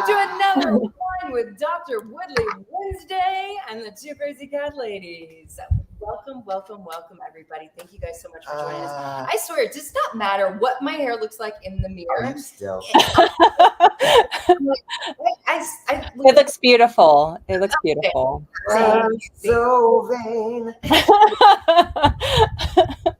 to another one with Dr. Woodley Wednesday and the Two Crazy Cat Ladies. Welcome, everybody. Thank you guys so much for joining us. I swear, it does not matter what my hair looks like in the mirror. Still. It looks beautiful. It looks beautiful. So vain.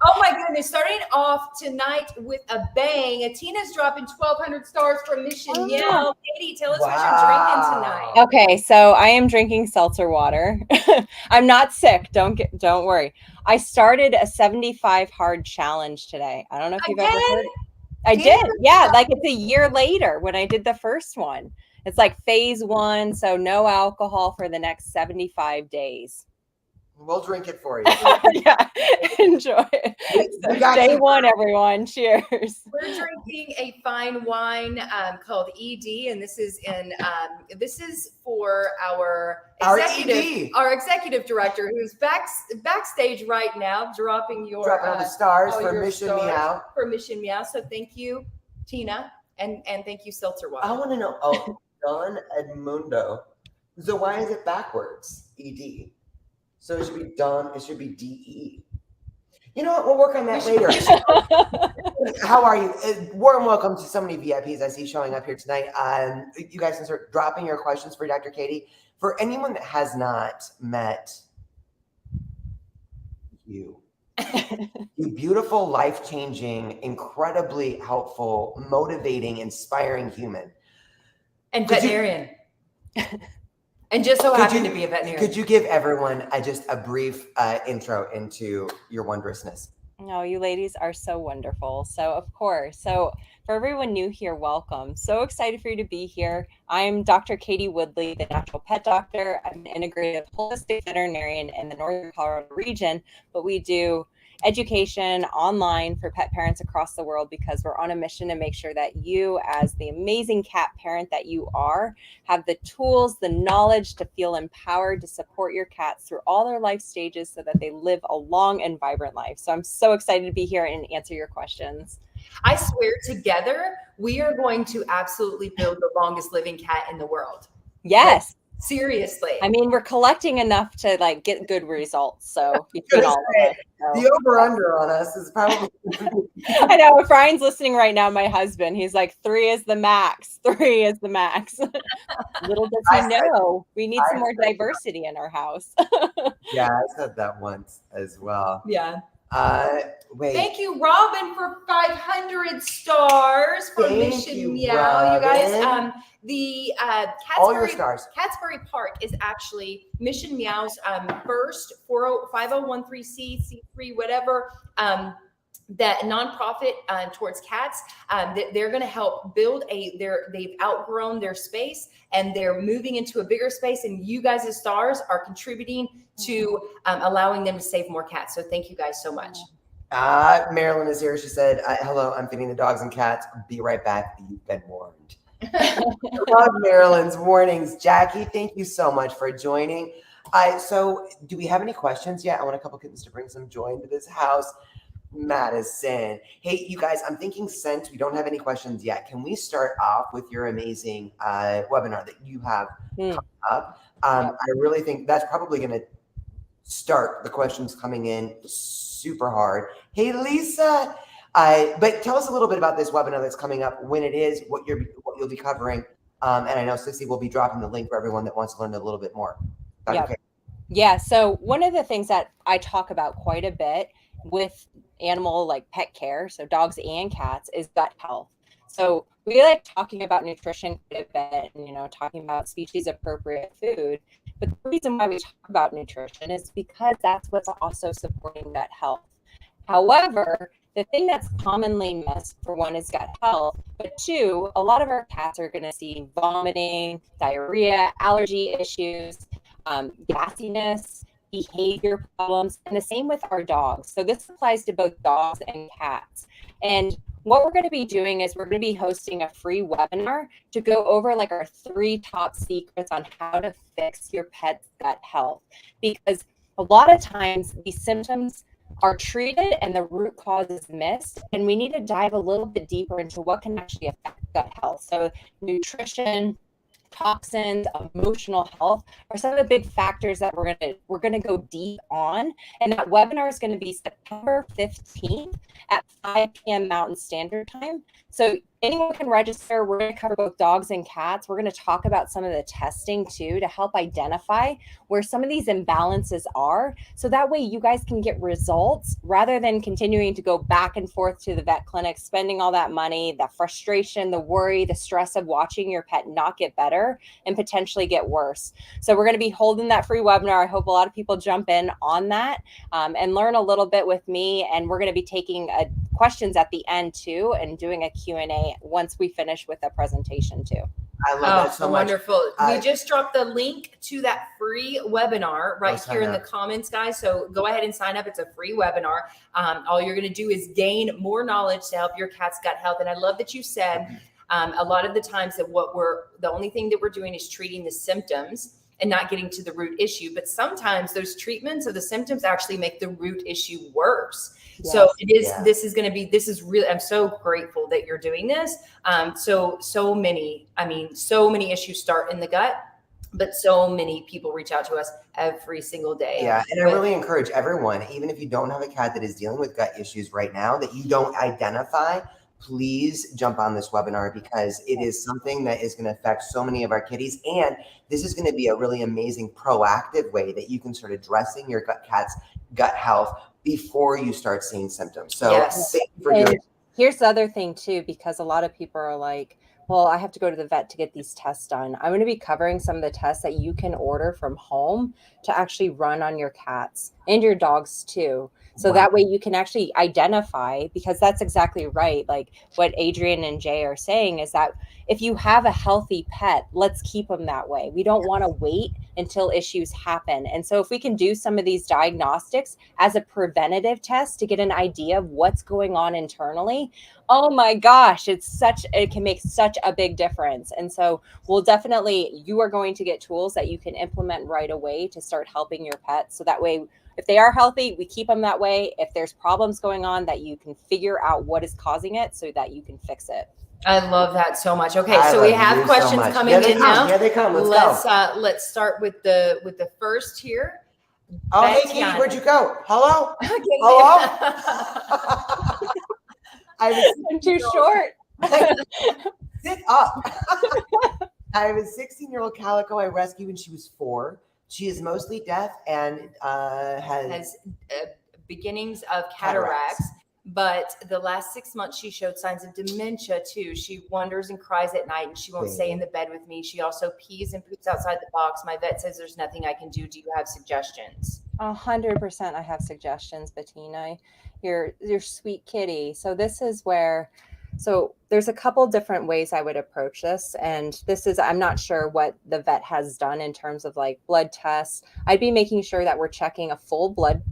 Oh my goodness, starting off tonight with a bang. Tina's dropping 1,200 stars for Mission Meow. Katie, tell us what you're drinking tonight. Okay, so I am drinking seltzer water. I'm not sick. Don't worry. I started a 75 hard challenge today. I don't know if you've ever heard it. I did. Yeah, like it's a year later when I did the first one. It's like phase 1, so no alcohol for the next 75 days. We'll drink it for you. Yeah, enjoy it. So day 1, everyone. Cheers. We're drinking a fine wine called ED, and this is for our executive director, who's backstage right now, dropping all the stars for Mission Meow. For Mission Meow. So thank you, Tina, and thank you, Seltzer Water. I want to know. Don Edmundo. So why is it backwards? ED. So it should be Don. It should be DE. You know what? We'll work on that later. How are you? Warm welcome to so many VIPs I see showing up here tonight. You guys can start dropping your questions for Dr. Katie. For anyone that has not met you, you beautiful, life-changing, incredibly helpful, motivating, inspiring human. And veterinarian. And just so happened to be a veterinarian. Could you give everyone just a brief intro into your wondrousness? No, you ladies are so wonderful. So, of course. So, for everyone new here, welcome. So excited for you to be here. I'm Dr. Katie Woodley, the natural pet doctor. I'm an integrative holistic veterinarian in the Northern Colorado region, but we do education online for pet parents across the world because we're on a mission to make sure that you, as the amazing cat parent that you are, have the tools, the knowledge to feel empowered to support your cats through all their life stages so that they live a long and vibrant life. So I'm so excited to be here and answer your questions. I swear together, we are going to absolutely build the longest living cat in the world. Yes. Seriously. I mean, we're collecting enough to get good results. So between all of us, the over-under on us is probably. I know. If Ryan's listening right now, my husband, he's like, 3 is the max. 3 is the max. Little does he know, we need some more diversity in our house. Yeah, I said that once as well. Yeah. Wait. Thank you, Robin, for 500 stars for Mission Meow. Robin. You guys, the all your stars. Catsbury Park is actually Mission Meow's first 5013C, whatever, that nonprofit towards cats. They're going to help build they've outgrown their space and they're moving into a bigger space, and you guys as stars are contributing to allowing them to save more cats. So thank you guys so much. Marilyn is here. She said, hello, I'm feeding the dogs and cats. Be right back. You've been warned. Love Marilyn's warnings. Jackie, thank you so much for joining. So do we have any questions yet? I want a couple kittens to bring some joy into this house. Madison. Hey, you guys, I'm thinking since we don't have any questions yet, can we start off with your amazing webinar that you have coming up? I really think that's probably going to start the questions coming in super hard. Hey, Lisa. But tell us a little bit about this webinar that's coming up, when it is, what you'll be covering. And I know Sissy will be dropping the link for everyone that wants to learn a little bit more. Yeah. So one of the things that I talk about quite a bit with animal pet care, so dogs and cats, is gut health. So we like talking about nutrition quite a bit and, talking about species appropriate food. But the reason why we talk about nutrition is because that's what's also supporting gut health. However, the thing that's commonly missed, for one, is gut health, but 2, a lot of our cats are going to see vomiting, diarrhea, allergy issues, gassiness, behavior problems, and the same with our dogs. So this applies to both dogs and cats. And what we're going to be doing is we're going to be hosting a free webinar to go over our 3 top secrets on how to fix your pet's gut health. Because a lot of times these symptoms are treated and the root cause is missed, and we need to dive a little bit deeper into what can actually affect gut health. So nutrition, toxins, emotional health are some of the big factors that we're gonna go deep on. And that webinar is going to be September 15th at 5 p.m. Mountain Standard Time. So anyone can register. We're going to cover both dogs and cats. We're going to talk about some of the testing too to help identify where some of these imbalances are. So that way you guys can get results rather than continuing to go back and forth to the vet clinic, spending all that money, the frustration, the worry, the stress of watching your pet not get better and potentially get worse. So we're going to be holding that free webinar. I hope a lot of people jump in on that and learn a little bit with me. And we're going to be taking questions at the end too and doing a Q&A once we finish with the presentation too. I love that so much. Wonderful. We just dropped the link to that free webinar right here in the comments, guys. So go ahead and sign up. It's a free webinar. All you're going to do is gain more knowledge to help your cat's gut health. And I love that you said a lot of the times that the only thing that we're doing is treating the symptoms and not getting to the root issue. But sometimes those treatments of the symptoms actually make the root issue worse. Yes. So it is, this is really, I'm so grateful that you're doing this. So many issues start in the gut, but so many people reach out to us every single day. Yeah. And I really encourage everyone, even if you don't have a cat that is dealing with gut issues right now that you don't identify, please jump on this webinar because it is something that is going to affect so many of our kitties. And this is going to be a really amazing proactive way that you can start addressing your cat's gut health before you start seeing symptoms. So thank you for doing it. Here's the other thing too, because a lot of people are like, well, I have to go to the vet to get these tests done. I'm going to be covering some of the tests that you can order from home to actually run on your cats and your dogs too. So that way you can actually identify, because that's exactly right. Like what Adrian and Jay are saying is that if you have a healthy pet, let's keep them that way. We don't want to wait until issues happen. And so if we can do some of these diagnostics as a preventative test to get an idea of what's going on internally, oh my gosh, it can make such a big difference. And so you are going to get tools that you can implement right away to start helping your pets. So that way, if they are healthy, we keep them that way. If there's problems going on, that you can figure out what is causing it so that you can fix it. I love that so much. Okay, so we have questions coming in now. Yeah, they come. Let's start with the first here. Oh, hey, Katie, where'd you go? Hello? Hello? I'm too short. Sit up. I have a 16-year-old calico I rescued when she was 4. She is mostly deaf and has beginnings of cataracts. But the last 6 months, she showed signs of dementia too. She wanders and cries at night, and she won't stay in the bed with me. She also pees and poops outside the box. My vet says there's nothing I can do. Do you have suggestions? 100% I have suggestions, Bettina. You're sweet kitty. So this is where, there's a couple different ways I would approach this. And I'm not sure what the vet has done in terms of like blood tests. I'd be making sure that we're checking a full blood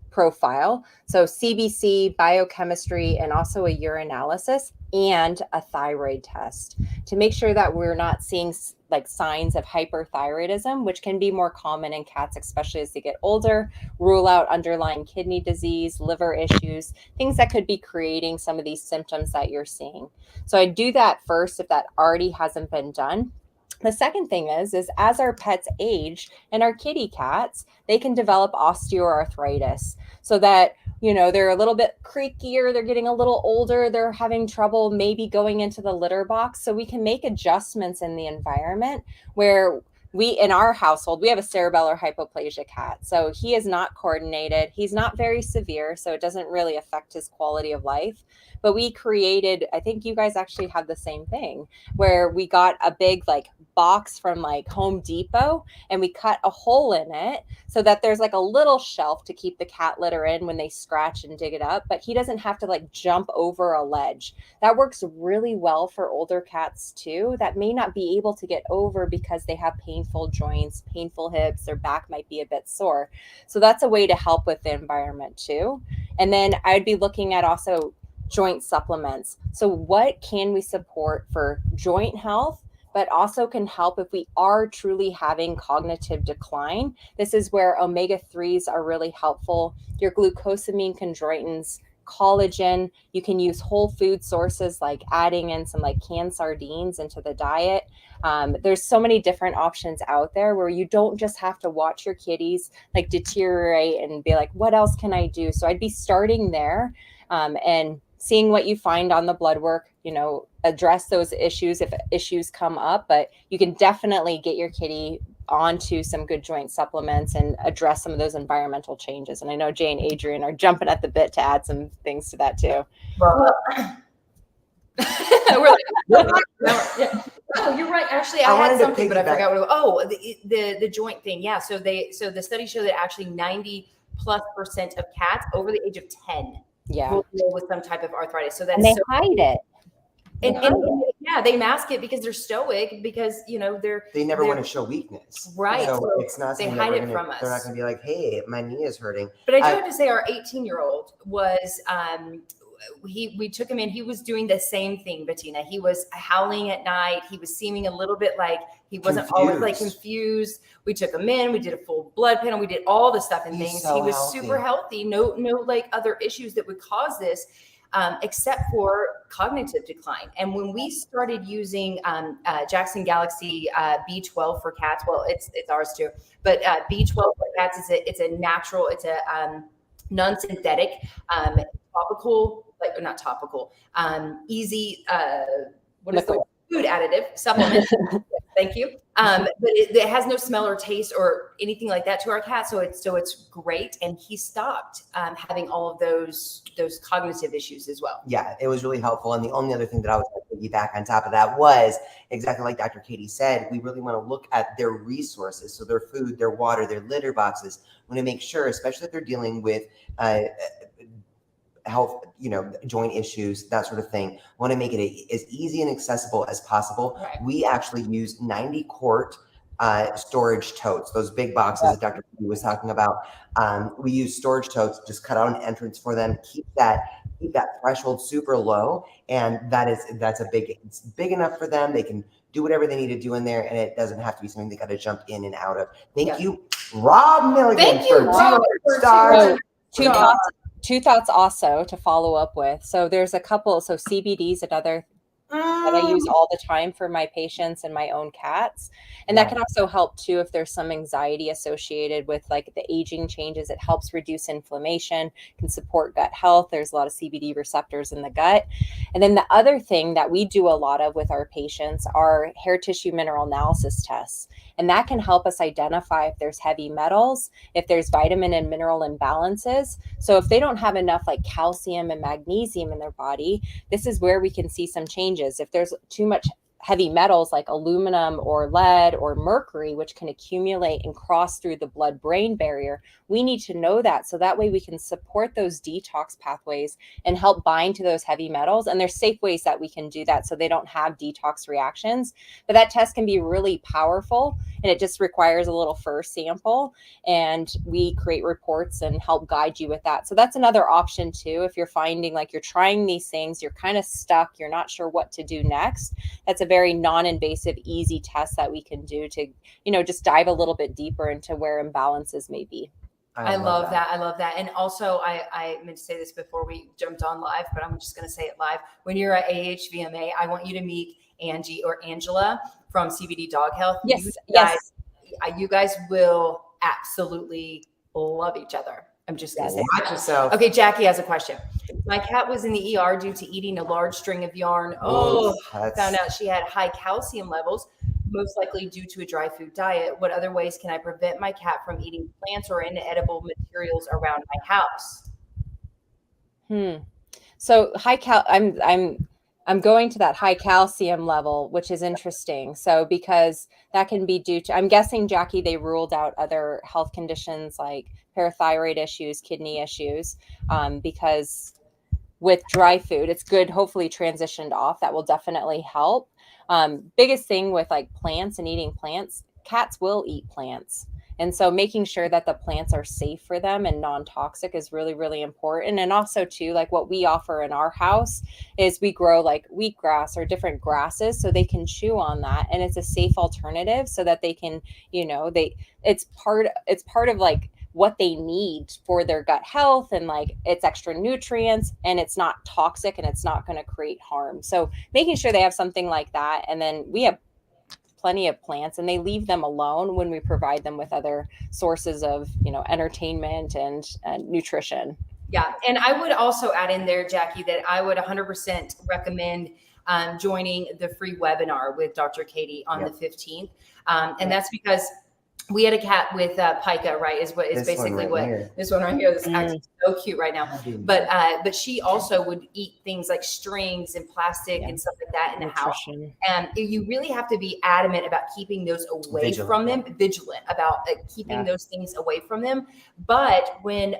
profile. So CBC, biochemistry, and also a urinalysis and a thyroid test to make sure that we're not seeing like signs of hyperthyroidism, which can be more common in cats, especially as they get older. Rule out underlying kidney disease, liver issues, things that could be creating some of these symptoms that you're seeing. So I do that first if that already hasn't been done. The second thing is as our pets age and our kitty cats, they can develop osteoarthritis so that, they're a little bit creakier, they're getting a little older, they're having trouble maybe going into the litter box. So we can make adjustments in the environment where in our household, we have a cerebellar hypoplasia cat. So he is not coordinated. He's not very severe, so it doesn't really affect his quality of life. But we created, I think you guys actually have the same thing, where we got a big box from Home Depot and we cut a hole in it so that there's a little shelf to keep the cat litter in when they scratch and dig it up, but he doesn't have to jump over a ledge. That works really well for older cats too, that may not be able to get over because they have painful joints, painful hips, their back might be a bit sore. So that's a way to help with the environment too. And then I'd be looking at also joint supplements. So what can we support for joint health, but also can help if we are truly having cognitive decline? This is where omega-3s are really helpful. Your glucosamine chondroitins, collagen. You can use whole food sources, like adding in some like canned sardines into the diet. There's so many different options out there where you don't just have to watch your kitties like deteriorate and be like, what else can I do? So I'd be starting there, and seeing what you find on the blood work, address those issues if issues come up. But you can definitely get your kitty onto some good joint supplements and address some of those environmental changes. And I know Jay and Adrian are jumping at the bit to add some things to that too. Well, we're like, yeah. Oh, you're right. Actually, I had something, but I forgot what it was. Oh, the joint thing. Yeah. So the studies show that actually 90+% of cats over the age of 10 will deal with some type of arthritis. So that's, and they hide it. And yeah, they mask it because they're stoic, because they never want to show weakness, right? So it's not, they hide it from us. They're not going to be like, hey, my knee is hurting. But I do have to say, our 18-year-old was we took him in. He was doing the same thing, Bettina. He was howling at night. He was seeming a little bit like he wasn't always like confused. We took him in. We did a full blood panel. We did all the stuff and things. He was super healthy. No like other issues that would cause this. Except for cognitive decline. And when we started using Jackson Galaxy B12 for cats, well, it's ours too, but B12 for cats it's a natural, it's a non-synthetic, topical, like not topical, easy, what is the food additive supplement? Thank you. But it has no smell or taste or anything like that to our cat. So it's great. And he stopped having all of those cognitive issues as well. Yeah, it was really helpful. And the only other thing that I was going to piggyback on top of that was exactly like Dr. Katie said, we really want to look at their resources. So their food, their water, their litter boxes. We want to make sure, especially if they're dealing with health, joint issues, that sort of thing. Want to make it as easy and accessible as possible. Right. We actually use 90-quart storage totes, those big boxes that Dr. P was talking about. We use storage totes, just cut out an entrance for them, keep that threshold super low, and it's big enough for them. They can do whatever they need to do in there, and it doesn't have to be something they got to jump in and out of. Thank you, Rob Milligan, for 2 stars. Two thoughts also to follow up with. So there's a couple. So CBD is another that I use all the time for my patients and my own cats. And that can also help too if there's some anxiety associated with like the aging changes. It helps reduce inflammation, can support gut health. There's a lot of CBD receptors in the gut. And then the other thing that we do a lot of with our patients are hair tissue mineral analysis tests. And that can help us identify if there's heavy metals, if there's vitamin and mineral imbalances. So if they don't have enough like calcium and magnesium in their body, this is where we can see some changes. If there's too much heavy metals like aluminum or lead or mercury, which can accumulate and cross through the blood-brain barrier, we need to know that. So that way we can support those detox pathways and help bind to those heavy metals. And there's safe ways that we can do that so they don't have detox reactions. But that test can be really powerful, and it just requires a little first sample. And we create reports and help guide you with that. So that's another option too. If you're finding like you're trying these things, you're kind of stuck, you're not sure what to do next, that's a very non-invasive, easy test that we can do to, just dive a little bit deeper into where imbalances may be. I love that. I love that. And also, I meant to say this before we jumped on live, but I'm just going to say it live. When you're at AHVMA, I want you to meet Angie or Angela from CBD Dog Health. Yes. You guys will absolutely love each other. I'm just going to say watch yourself. Okay, Jackie has a question. My cat was in the ER due to eating a large string of yarn. Found out she had high calcium levels, most likely due to a dry food diet. What other ways can I prevent my cat from eating plants or inedible materials around my house? So I'm going to that high calcium level, which is interesting. So because that can be due to, I'm guessing, Jackie, they ruled out other health conditions like parathyroid issues, kidney issues, because with dry food, it's good, hopefully transitioned off. That will definitely help. Biggest thing with like plants and eating plants, cats will eat plants. And so making sure that the plants are safe for them and non-toxic is really, really important. And also too, like what we offer in our house is we grow like wheatgrass or different grasses so they can chew on that. And it's a safe alternative so that they can, it's part of like what they need for their gut health, and like it's extra nutrients, and it's not toxic, and it's not going to create harm. So making sure they have something like that. And then we have plenty of plants, and they leave them alone when we provide them with other sources of, entertainment and nutrition. Yeah. And I would also add in there, Jackie, that I would 100% recommend joining the free webinar with Dr. Katie on the 15th. And that's because we had a cat with pica, right? Is basically what this one right here. This is actually so cute right now. But she also would eat things like strings and plastic and stuff like that in the house. And you really have to be adamant about keeping those away from them. Vigilant about keeping those things away from them. But when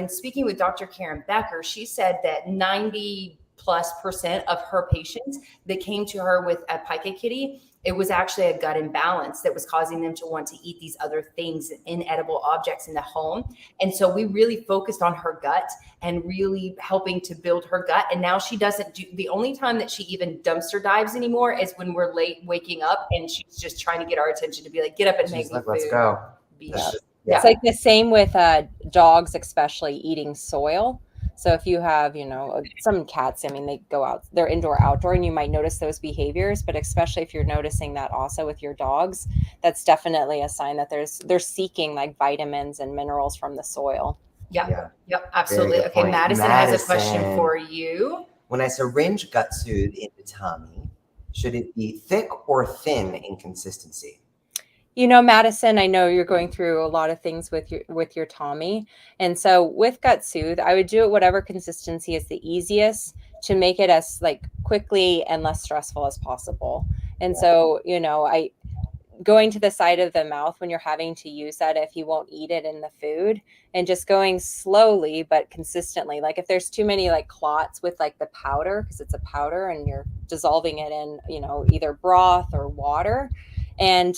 speaking with Dr. Karen Becker, she said that 90+% of her patients that came to her with a pica kitty, it was actually a gut imbalance that was causing them to want to eat these other things, inedible objects in the home. And so we really focused on her gut and really helping to build her gut. And now she doesn't do, the only time that she even dumpster dives anymore is when we're late waking up and she's just trying to get our attention to be like, get up and make me food. Let's go. It's like the same with dogs, especially eating soil. So if you have, some cats, I mean, they go out, they're indoor, outdoor, and you might notice those behaviors, but especially if you're noticing that also with your dogs, that's definitely a sign that they're seeking like vitamins and minerals from the soil. Yep, absolutely. Okay, Madison has a question for you. When I syringe gut soothe into Tommy, should it be thick or thin in consistency? Madison, I know you're going through a lot of things with your Tommy. And so with gut soothe, I would do it whatever consistency is the easiest to make it as like quickly and less stressful as possible. And so, I going to the side of the mouth when you're having to use that if you won't eat it in the food, and just going slowly but consistently. Like if there's too many like clots with like the powder, because it's a powder and you're dissolving it in, either broth or water, and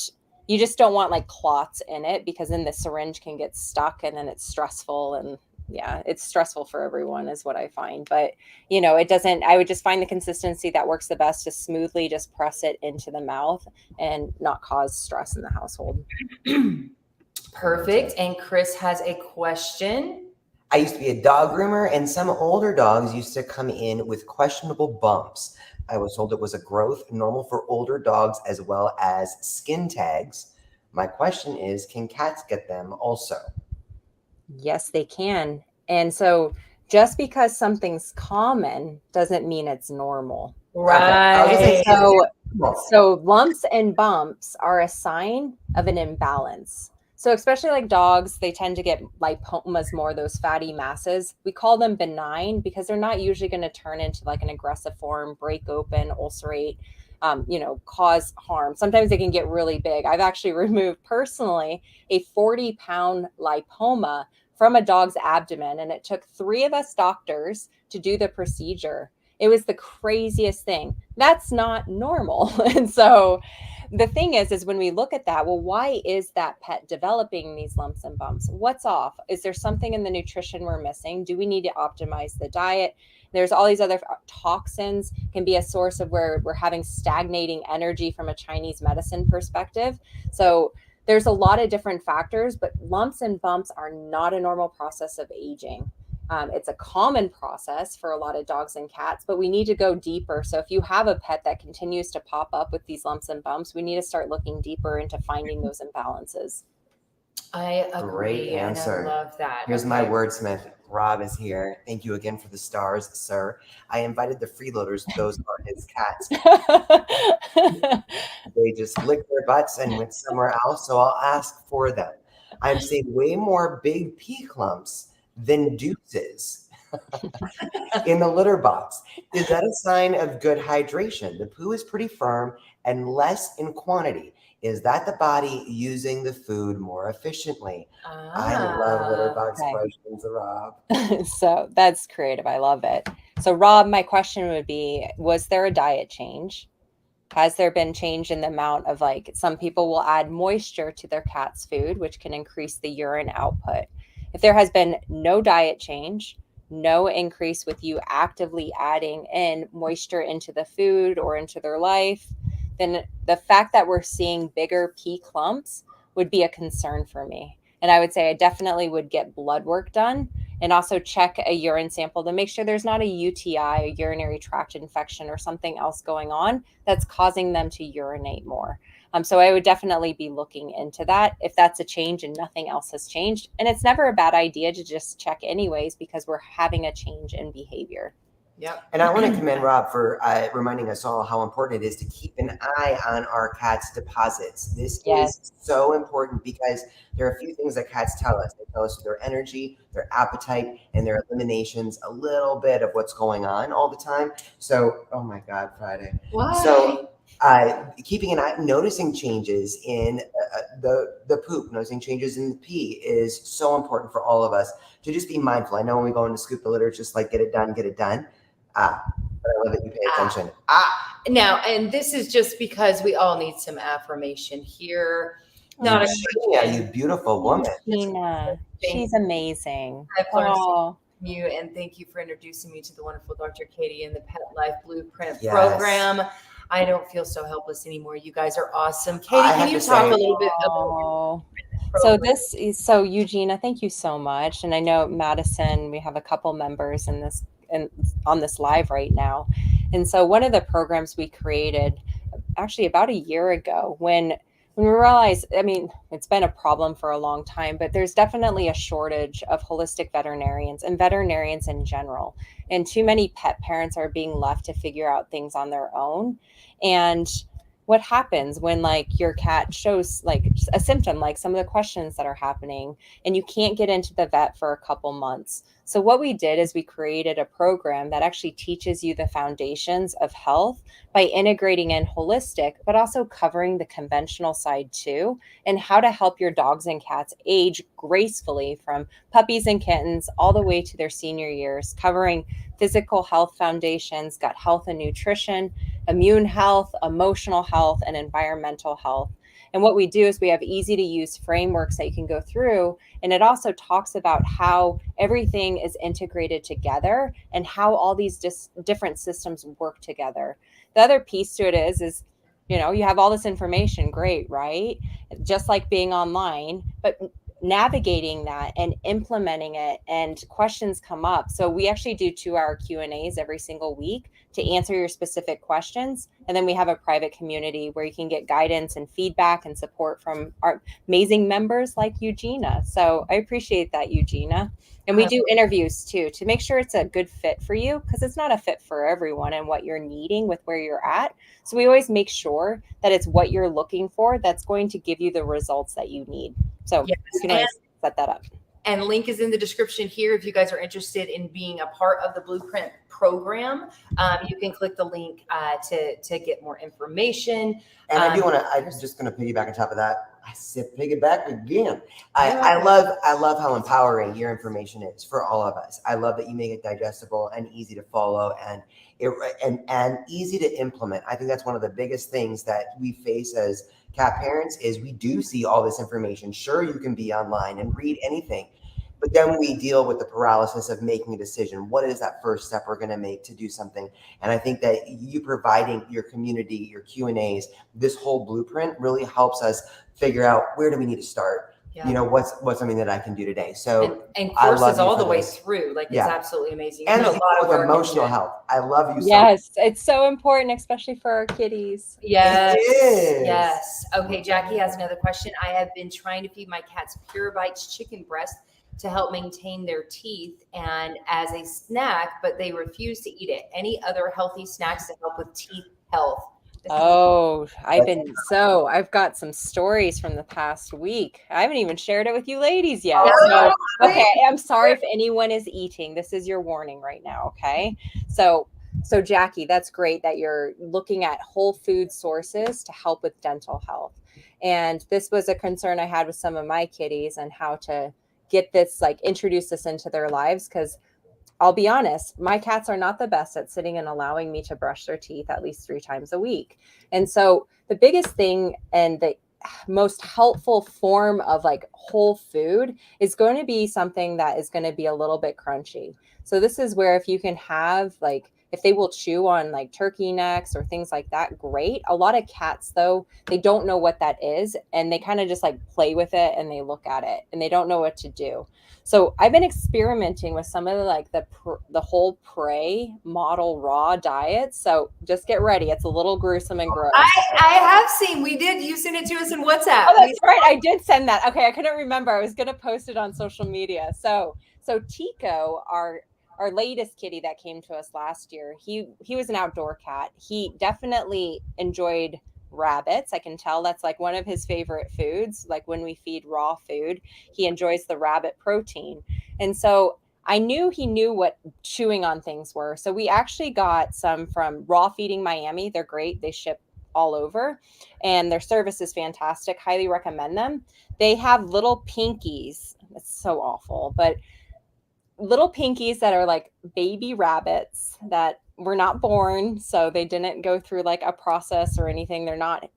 you just don't want like clots in it, because then the syringe can get stuck and then it's stressful. And it's stressful for everyone is what I find. But, I would just find the consistency that works the best to smoothly just press it into the mouth and not cause stress in the household. Perfect. And Chris has a question. I used to be a dog groomer, and some older dogs used to come in with questionable bumps. I was told it was a growth normal for older dogs as well as skin tags. My question is, can cats get them also? Yes, they can. And so just because something's common doesn't mean it's normal. Right. So lumps and bumps are a sign of an imbalance. So especially like dogs, they tend to get lipomas more, those fatty masses. We call them benign because they're not usually going to turn into like an aggressive form, break open, ulcerate, cause harm. Sometimes they can get really big. I've actually removed personally a 40-pound lipoma from a dog's abdomen, and it took 3 of us doctors to do the procedure. It was the craziest thing. That's not normal. And so the thing is when we look at that, well, why is that pet developing these lumps and bumps? What's off? Is there something in the nutrition we're missing? Do we need to optimize the diet? There's all these other toxins can be a source of where we're having stagnating energy from a Chinese medicine perspective. So there's a lot of different factors, but lumps and bumps are not a normal process of aging. It's a common process for a lot of dogs and cats, but we need to go deeper. So if you have a pet that continues to pop up with these lumps and bumps, we need to start looking deeper into finding those imbalances. I agree. Great answer. And I love that. Here's my wordsmith. Rob is here. Thank you again for the stars, sir. I invited the freeloaders. Those are his cats. They just licked their butts and went somewhere else, so I'll ask for them. I'm seeing way more big pea clumps than deuces in the litter box. Is that a sign of good hydration? The poo is pretty firm and less in quantity. Is that the body using the food more efficiently? I love litter box questions, Rob. So that's creative. I love it. So Rob, my question would be, was there a diet change? Has there been change in the amount of, like, some people will add moisture to their cat's food, which can increase the urine output. If there has been no diet change, no increase with you actively adding in moisture into the food or into their life, then the fact that we're seeing bigger pea clumps would be a concern for me. And I would say I definitely would get blood work done and also check a urine sample to make sure there's not a UTI, a urinary tract infection, or something else going on that's causing them to urinate more. So I would definitely be looking into that if that's a change and nothing else has changed. And it's never a bad idea to just check anyways, because we're having a change in behavior. Yep. And I want to commend Rob for reminding us all how important it is to keep an eye on our cats' deposits. This is so important because there are a few things that cats tell us. They tell us their energy, their appetite, and their eliminations, a little bit of what's going on all the time. So, oh my God, Friday. Why? So keeping an eye, noticing changes in the poop, noticing changes in the pee is so important for all of us to just be mindful. I know when we go in to scoop the litter, it's just like get it done. But I love that you pay attention. Now, and this is just because we all need some affirmation here. Not a you beautiful woman. Gina, she's amazing. I've learned from you, and thank you for introducing me to the wonderful Dr. Katie and the Pet Life Blueprint program. I don't feel so helpless anymore. You guys are awesome. Katie, can you talk a little bit about so Eugenia, thank you so much. And I know Madison, we have a couple members in this and on this live right now. And so one of the programs we created actually about a year ago when we realized, I mean, it's been a problem for a long time, but there's definitely a shortage of holistic veterinarians and veterinarians in general. And too many pet parents are being left to figure out things on their own. And what happens when like your cat shows like a symptom, like some of the questions that are happening, and you can't get into the vet for a couple months? So what we did is we created a program that actually teaches you the foundations of health by integrating in holistic, but also covering the conventional side too, and how to help your dogs and cats age gracefully from puppies and kittens all the way to their senior years, covering physical health foundations, gut health and nutrition, immune health, emotional health, and environmental health. And what we do is we have easy to use frameworks that you can go through. And it also talks about how everything is integrated together and how all these different systems work together. The other piece to it is, you know, you have all this information, great, right? Just like being online, but navigating that and implementing it, and questions come up. So we actually do 2-hour Q&As every single week to answer your specific questions. And then we have a private community where you can get guidance and feedback and support from our amazing members like Eugenia. So I appreciate that, Eugenia. And we do interviews too, to make sure it's a good fit for you, because it's not a fit for everyone and what you're needing with where you're at. So we always make sure that it's what you're looking for that's going to give you the results that you need. So you can always set that up. And link is in the description here. If you guys are interested in being a part of the Blueprint program, you can click the link to get more information. And I do want to, I'm just going to piggyback on top of that. I said piggyback again. I love how empowering your information is for all of us. I love that you make it digestible and easy to follow and easy to implement. I think that's one of the biggest things that we face as cat parents is we do see all this information. Sure, you can be online and read anything, but then we deal with the paralysis of making a decision. What is that first step we're going to make to do something? And I think that you providing your community, your Q&As, this whole blueprint really helps us figure out where do we need to start. You know, what's something that I can do today. So and courses all the way through, like it's absolutely amazing. And a lot of emotional health. I love you. Yes, it's so important, especially for our kitties. Yes, yes. Okay, Jackie has another question. I have been trying to feed my cats Pure Bites chicken breast to help maintain their teeth and as a snack, but they refuse to eat it. Any other healthy snacks to help with teeth health? Oh, I've got some stories from the past week. I haven't even shared it with you ladies yet. So, okay, I'm sorry if anyone is eating. This is your warning right now, okay? So Jackie, that's great that you're looking at whole food sources to help with dental health. And this was a concern I had with some of my kitties and how to get this, like introduce this into their lives, because I'll be honest, my cats are not the best at sitting and allowing me to brush their teeth at least 3 times a week. And so the biggest thing and the most helpful form of like whole food is going to be something that is going to be a little bit crunchy. So this is where if you can have like, if they will chew on like turkey necks or things like that, great. A lot of cats though, they don't know what that is, and they kind of just like play with it and they look at it and they don't know what to do. So I've been experimenting with some of the whole prey model raw diets. So just get ready. It's a little gruesome and gross. I have seen, you sent it to us in WhatsApp. Oh, that's right. I did send that. Okay. I couldn't remember. I was going to post it on social media. So Tico, our latest kitty that came to us last year, he was an outdoor cat. He definitely enjoyed rabbits. I can tell that's like one of his favorite foods. Like when we feed raw food, he enjoys the rabbit protein. And so I knew he knew what chewing on things were. So we actually got some from Raw Feeding Miami. They're great. They ship all over and their service is fantastic. Highly recommend them. They have little pinkies. It's so awful, but little pinkies that are like baby rabbits that were not born, so they didn't go through like a process or anything.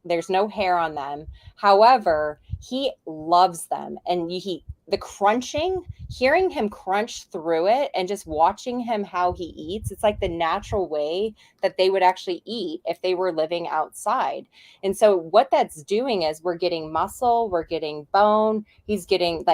There's no hair on them. However, he loves them, and the crunching, hearing him crunch through it and just watching him how he eats, it's like the natural way that they would actually eat if they were living outside. And so what that's doing is we're getting muscle, we're getting bone. He's getting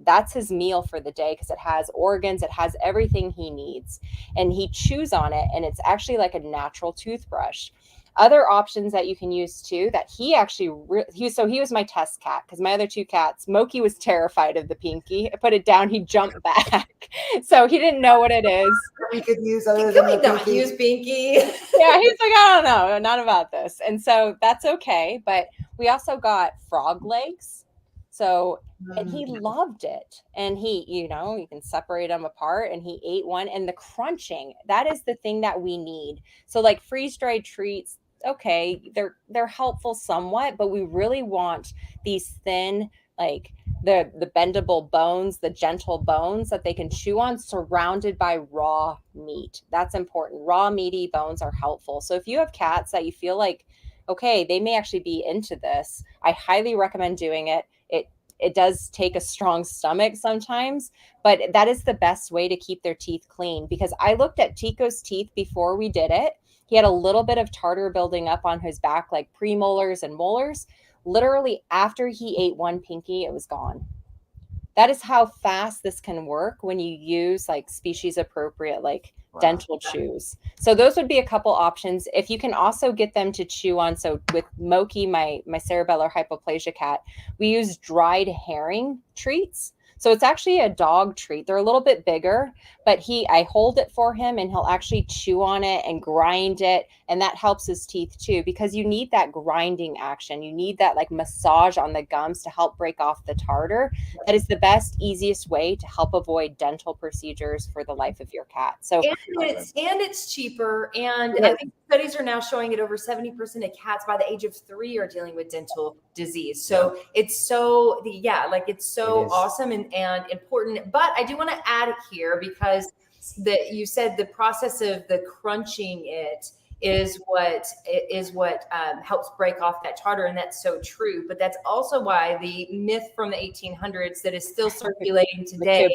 that's his meal for the day because it has organs, it has everything he needs, and he chews on it, and it's actually like a natural toothbrush. Other options that you can use too, that he actually, he was my test cat because my other two cats, Moki was terrified of the pinky. I put it down, he jumped back. So he didn't know what it is. We could use other than the not use pinky. Yeah, he's like, I don't know, not about this. And so that's okay. But we also got frog legs. So, and he loved it. And he, you can separate them apart, and he ate one. And the crunching, that is the thing that we need. So like freeze-dried treats, okay, they're helpful somewhat, but we really want these thin, like the bendable bones, the gentle bones that they can chew on, surrounded by raw meat. That's important. Raw meaty bones are helpful. So if you have cats that you feel like, okay, they may actually be into this, I highly recommend doing it. It does take a strong stomach sometimes, but that is the best way to keep their teeth clean, because I looked at Tico's teeth before we did it. He had a little bit of tartar building up on his back, like premolars and molars. Literally after he ate one pinky, it was gone. That is how fast this can work when you use like species appropriate, like dental chews. So those would be a couple options. If you can also get them to chew on, so with Moki, my cerebellar hypoplasia cat, we use dried herring treats. So it's actually a dog treat. They're a little bit bigger, but I hold it for him and he'll actually chew on it and grind it. And that helps his teeth too, because you need that grinding action. You need that like massage on the gums to help break off the tartar. That is the best, easiest way to help avoid dental procedures for the life of your cat. So it's cheaper. And I think studies are now showing that over 70% of cats by the age of 3 are dealing with dental disease. So it's so awesome and important. But I do want to add here, because you said the process of the crunching it is what helps break off that tartar, and that's so true. But that's also why the myth from the 1800s that is still circulating today,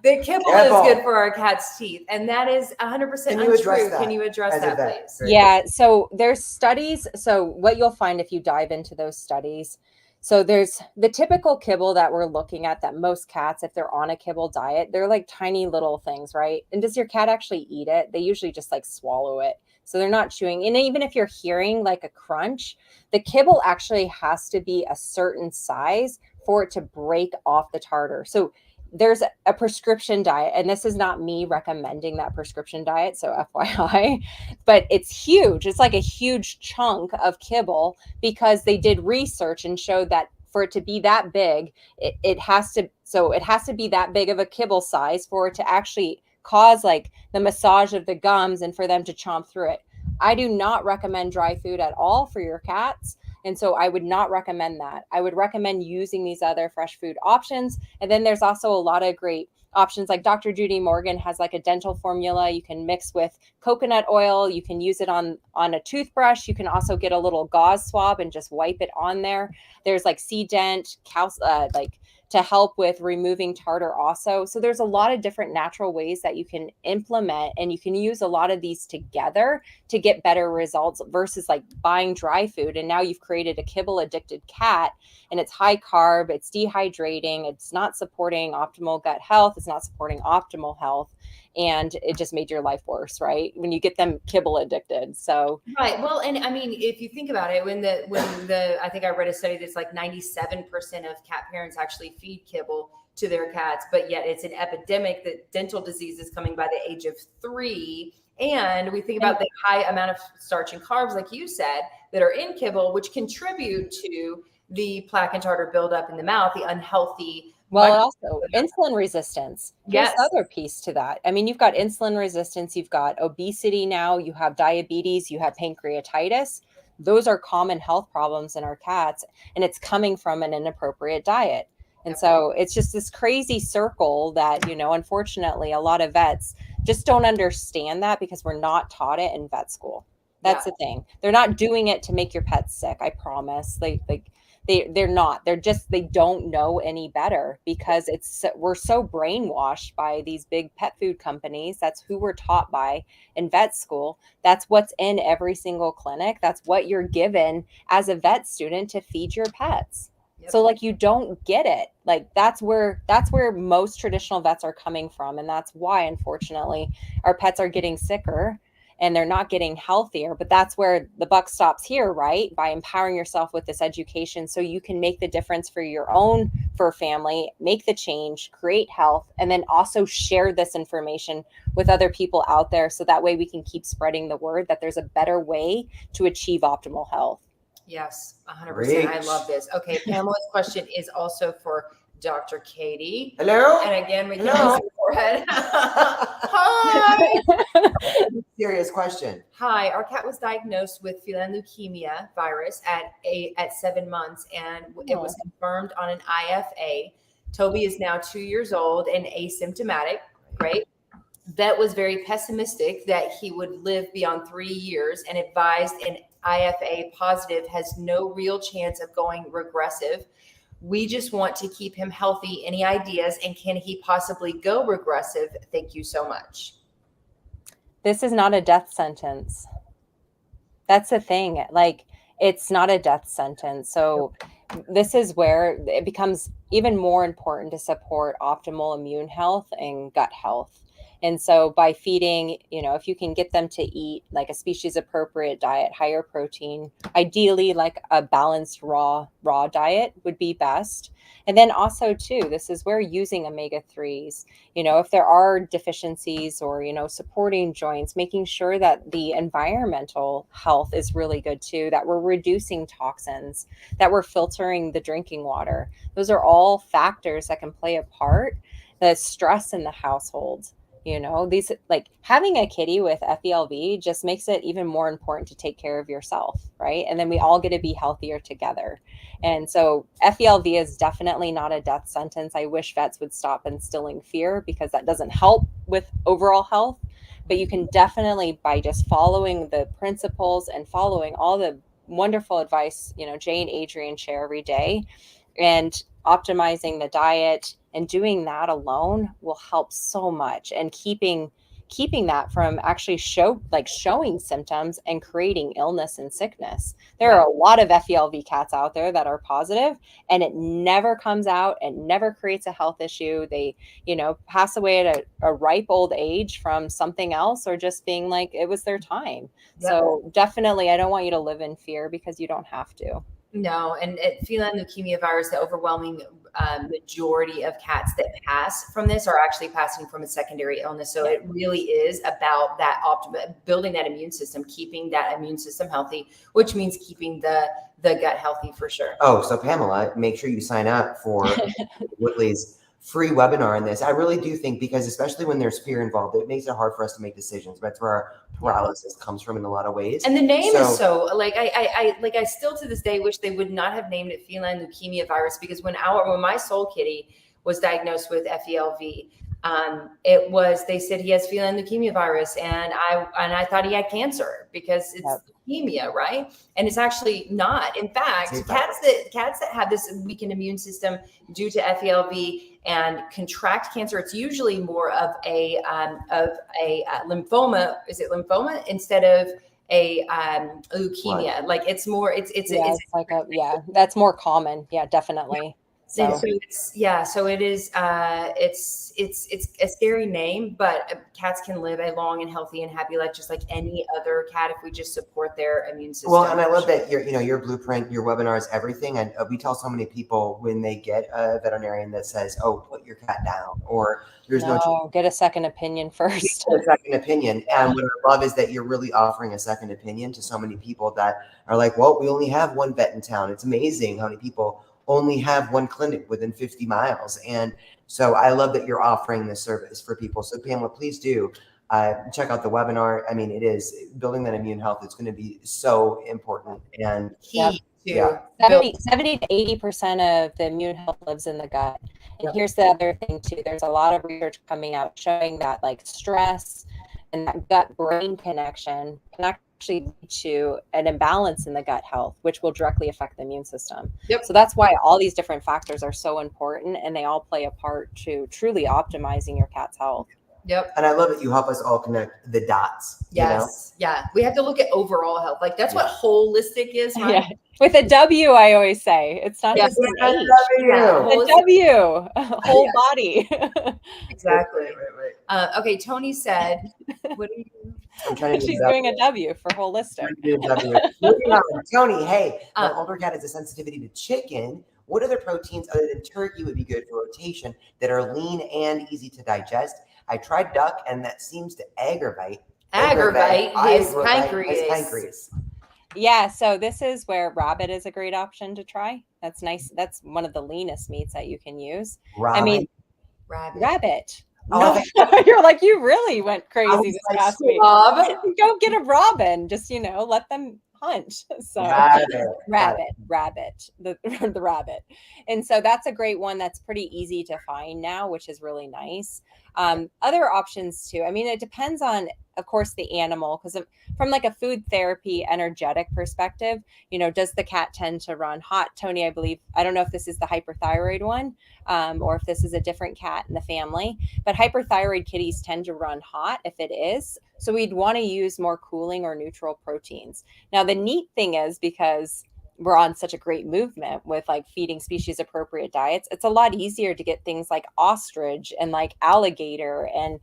the kibble is good for our cat's teeth, and that is 100% untrue. Can you address that, please? Yeah, so there's studies. So what you'll find if you dive into those studies, so there's the typical kibble that we're looking at, that most cats, if they're on a kibble diet, they're like tiny little things, right? And does your cat actually eat it? They usually just like swallow it. So they're not chewing. And even if you're hearing like a crunch, the kibble actually has to be a certain size for it to break off the tartar. So there's a prescription diet, and this is not me recommending that prescription diet, so FYI, but it's huge. It's like a huge chunk of kibble, because they did research and showed that for it to be that big, it has to be that big of a kibble size for it to actually cause like the massage of the gums and for them to chomp through it. I do not recommend dry food at all for your cats. And so I would not recommend that. I would recommend using these other fresh food options. And then there's also a lot of great options, like Dr. Judy Morgan has like a dental formula you can mix with coconut oil. You can use it on a toothbrush. You can also get a little gauze swab and just wipe it on there. There's like C-Dent, like to help with removing tartar also. So there's a lot of different natural ways that you can implement, and you can use a lot of these together to get better results versus like buying dry food. And now you've created a kibble addicted cat, and it's high carb, it's dehydrating, it's not supporting optimal gut health, it's not supporting optimal health. And it just made your life worse, right? When you get them kibble addicted. So right. Well, and I mean, if you think about it, when the I think I read a study that's like 97% of cat parents actually feed kibble to their cats, but yet it's an epidemic that dental disease is coming by the age of 3. And we think about the high amount of starch and carbs, like you said, that are in kibble, which contribute to the plaque and tartar buildup in the mouth, the unhealthy. Well, also insulin resistance. Here's Yes. the other piece to that. I mean, you've got insulin resistance, you've got obesity now, you have diabetes, you have pancreatitis. Those are common health problems in our cats, and it's coming from an inappropriate diet. And so it's just this crazy circle that, you know, unfortunately, a lot of vets just don't understand that because we're not taught it in vet school. That's the thing. They're not doing it to make your pets sick. I promise. They're not. They don't know any better because we're so brainwashed by these big pet food companies. That's who we're taught by in vet school. That's what's in every single clinic. That's what you're given as a vet student to feed your pets. Yep. So like, you don't get it. Like that's where most traditional vets are coming from. And that's why, unfortunately, our pets are getting sicker and they're not getting healthier. But that's where the buck stops here, right? By empowering yourself with this education so you can make the difference for your own fur family, make the change, create health, and then also share this information with other people out there. So that way we can keep spreading the word that there's a better way to achieve optimal health. Yes, 100%. I love this. Okay, Pamela's question is also for Dr. Katie. Hello. And again, we can use your forehead. Hi. Serious question. Hi, our cat was diagnosed with feline leukemia virus at 7 months, and it was confirmed on an IFA. Toby is now 2 years old and asymptomatic. Great. Vet was very pessimistic that he would live beyond 3 years and advised an IFA positive has no real chance of going regressive. We just want to keep him healthy. Any ideas? And can he possibly go regressive? Thank you so much. This is not a death sentence. That's the thing. Like, it's not a death sentence. So this is where it becomes even more important to support optimal immune health and gut health. And so by feeding, if you can get them to eat like a species appropriate diet, higher protein, ideally like a balanced raw diet would be best. And then also too, this is where using omega-3s, if there are deficiencies or, supporting joints, making sure that the environmental health is really good too, that we're reducing toxins, that we're filtering the drinking water. Those are all factors that can play a part. The stress in the household. These, like, having a kitty with FELV just makes it even more important to take care of yourself, right? And then we all get to be healthier together. And so FELV is definitely not a death sentence. I wish vets would stop instilling fear because that doesn't help with overall health. But you can definitely, by just following the principles and following all the wonderful advice, Jay and Adrian share every day, and optimizing the diet and doing that alone will help so much, and keeping that from actually showing symptoms and creating illness and sickness. There are a lot of FELV cats out there that are positive and it never comes out and never creates a health issue. They, pass away at a ripe old age from something else or just being like, it was their time. Yep. So definitely, I don't want you to live in fear because you don't have to. No, and feline leukemia virus, the overwhelming majority of cats that pass from this are actually passing from a secondary illness. So it really is about that building that immune system, keeping that immune system healthy, which means keeping the gut healthy for sure. Oh, so Pamela, make sure you sign up for Woodley's free webinar on this. I really do think, because especially when there's fear involved, it makes it hard for us to make decisions. That's where our paralysis comes from in a lot of ways. And the name is so I still to this day wish they would not have named it feline leukemia virus, because when my soul kitty was diagnosed with FELV, They said he has feline leukemia virus, and I thought he had cancer because it's leukemia, right? And it's actually not. In fact, cats that have this weakened immune system due to FELV and contract cancer, it's usually more of a lymphoma. Is it lymphoma instead of a leukemia? What? It's that's more common. Yeah, definitely. So it is. It's a scary name, but cats can live a long and healthy and happy life just like any other cat if we just support their immune system. Well, and I love that your blueprint, your webinars, everything, and we tell so many people when they get a veterinarian that says, "Oh, put your cat down," or "There's no get a second opinion first." Get a second opinion, and what I love is that you're really offering a second opinion to so many people that are like, "Well, we only have one vet in town." It's amazing how many people only have one clinic within 50 miles. And so I love that you're offering this service for people. So Pamela, please do check out the webinar. I mean, it is building that immune health. It's going to be so important and key to 70 to 80% of the immune health lives in the gut. And here's the other thing too. There's a lot of research coming out showing that stress and that gut brain connection can actually lead to an imbalance in the gut health, which will directly affect the immune system. So that's why all these different factors are so important, and they all play a part to truly optimizing your cat's health. And I love that you help us all connect the dots. Yes. Yeah. We have to look at overall health. That's what holistic is, right? Yeah. With a W, I always say. It's not just an H. A W. Whole body. Exactly. Right. Okay. Tony said, what are you doing? I'm trying to She's doing a W for holistic. Tony, hey, my older cat has a sensitivity to chicken. What other proteins other than turkey would be good for rotation that are lean and easy to digest? I tried duck, and that seems to aggravate his pancreas. Yeah, so this is where rabbit is a great option to try. That's nice. That's one of the leanest meats that you can use. Rabbit. I mean, rabbit. No, you're like, you really went crazy this past week. Go get a robin. Just, let them hunt. So rabbit, the rabbit. And so that's a great one that's pretty easy to find now, which is really nice. Other options too. I mean, it depends on, of course, the animal, because from a food therapy energetic perspective, does the cat tend to run hot? Tony, I don't know if this is the hyperthyroid one, or if this is a different cat in the family, but hyperthyroid kitties tend to run hot if it is. So we'd want to use more cooling or neutral proteins. Now, the neat thing is, because we're on such a great movement with feeding species appropriate diets, it's a lot easier to get things like ostrich and alligator and,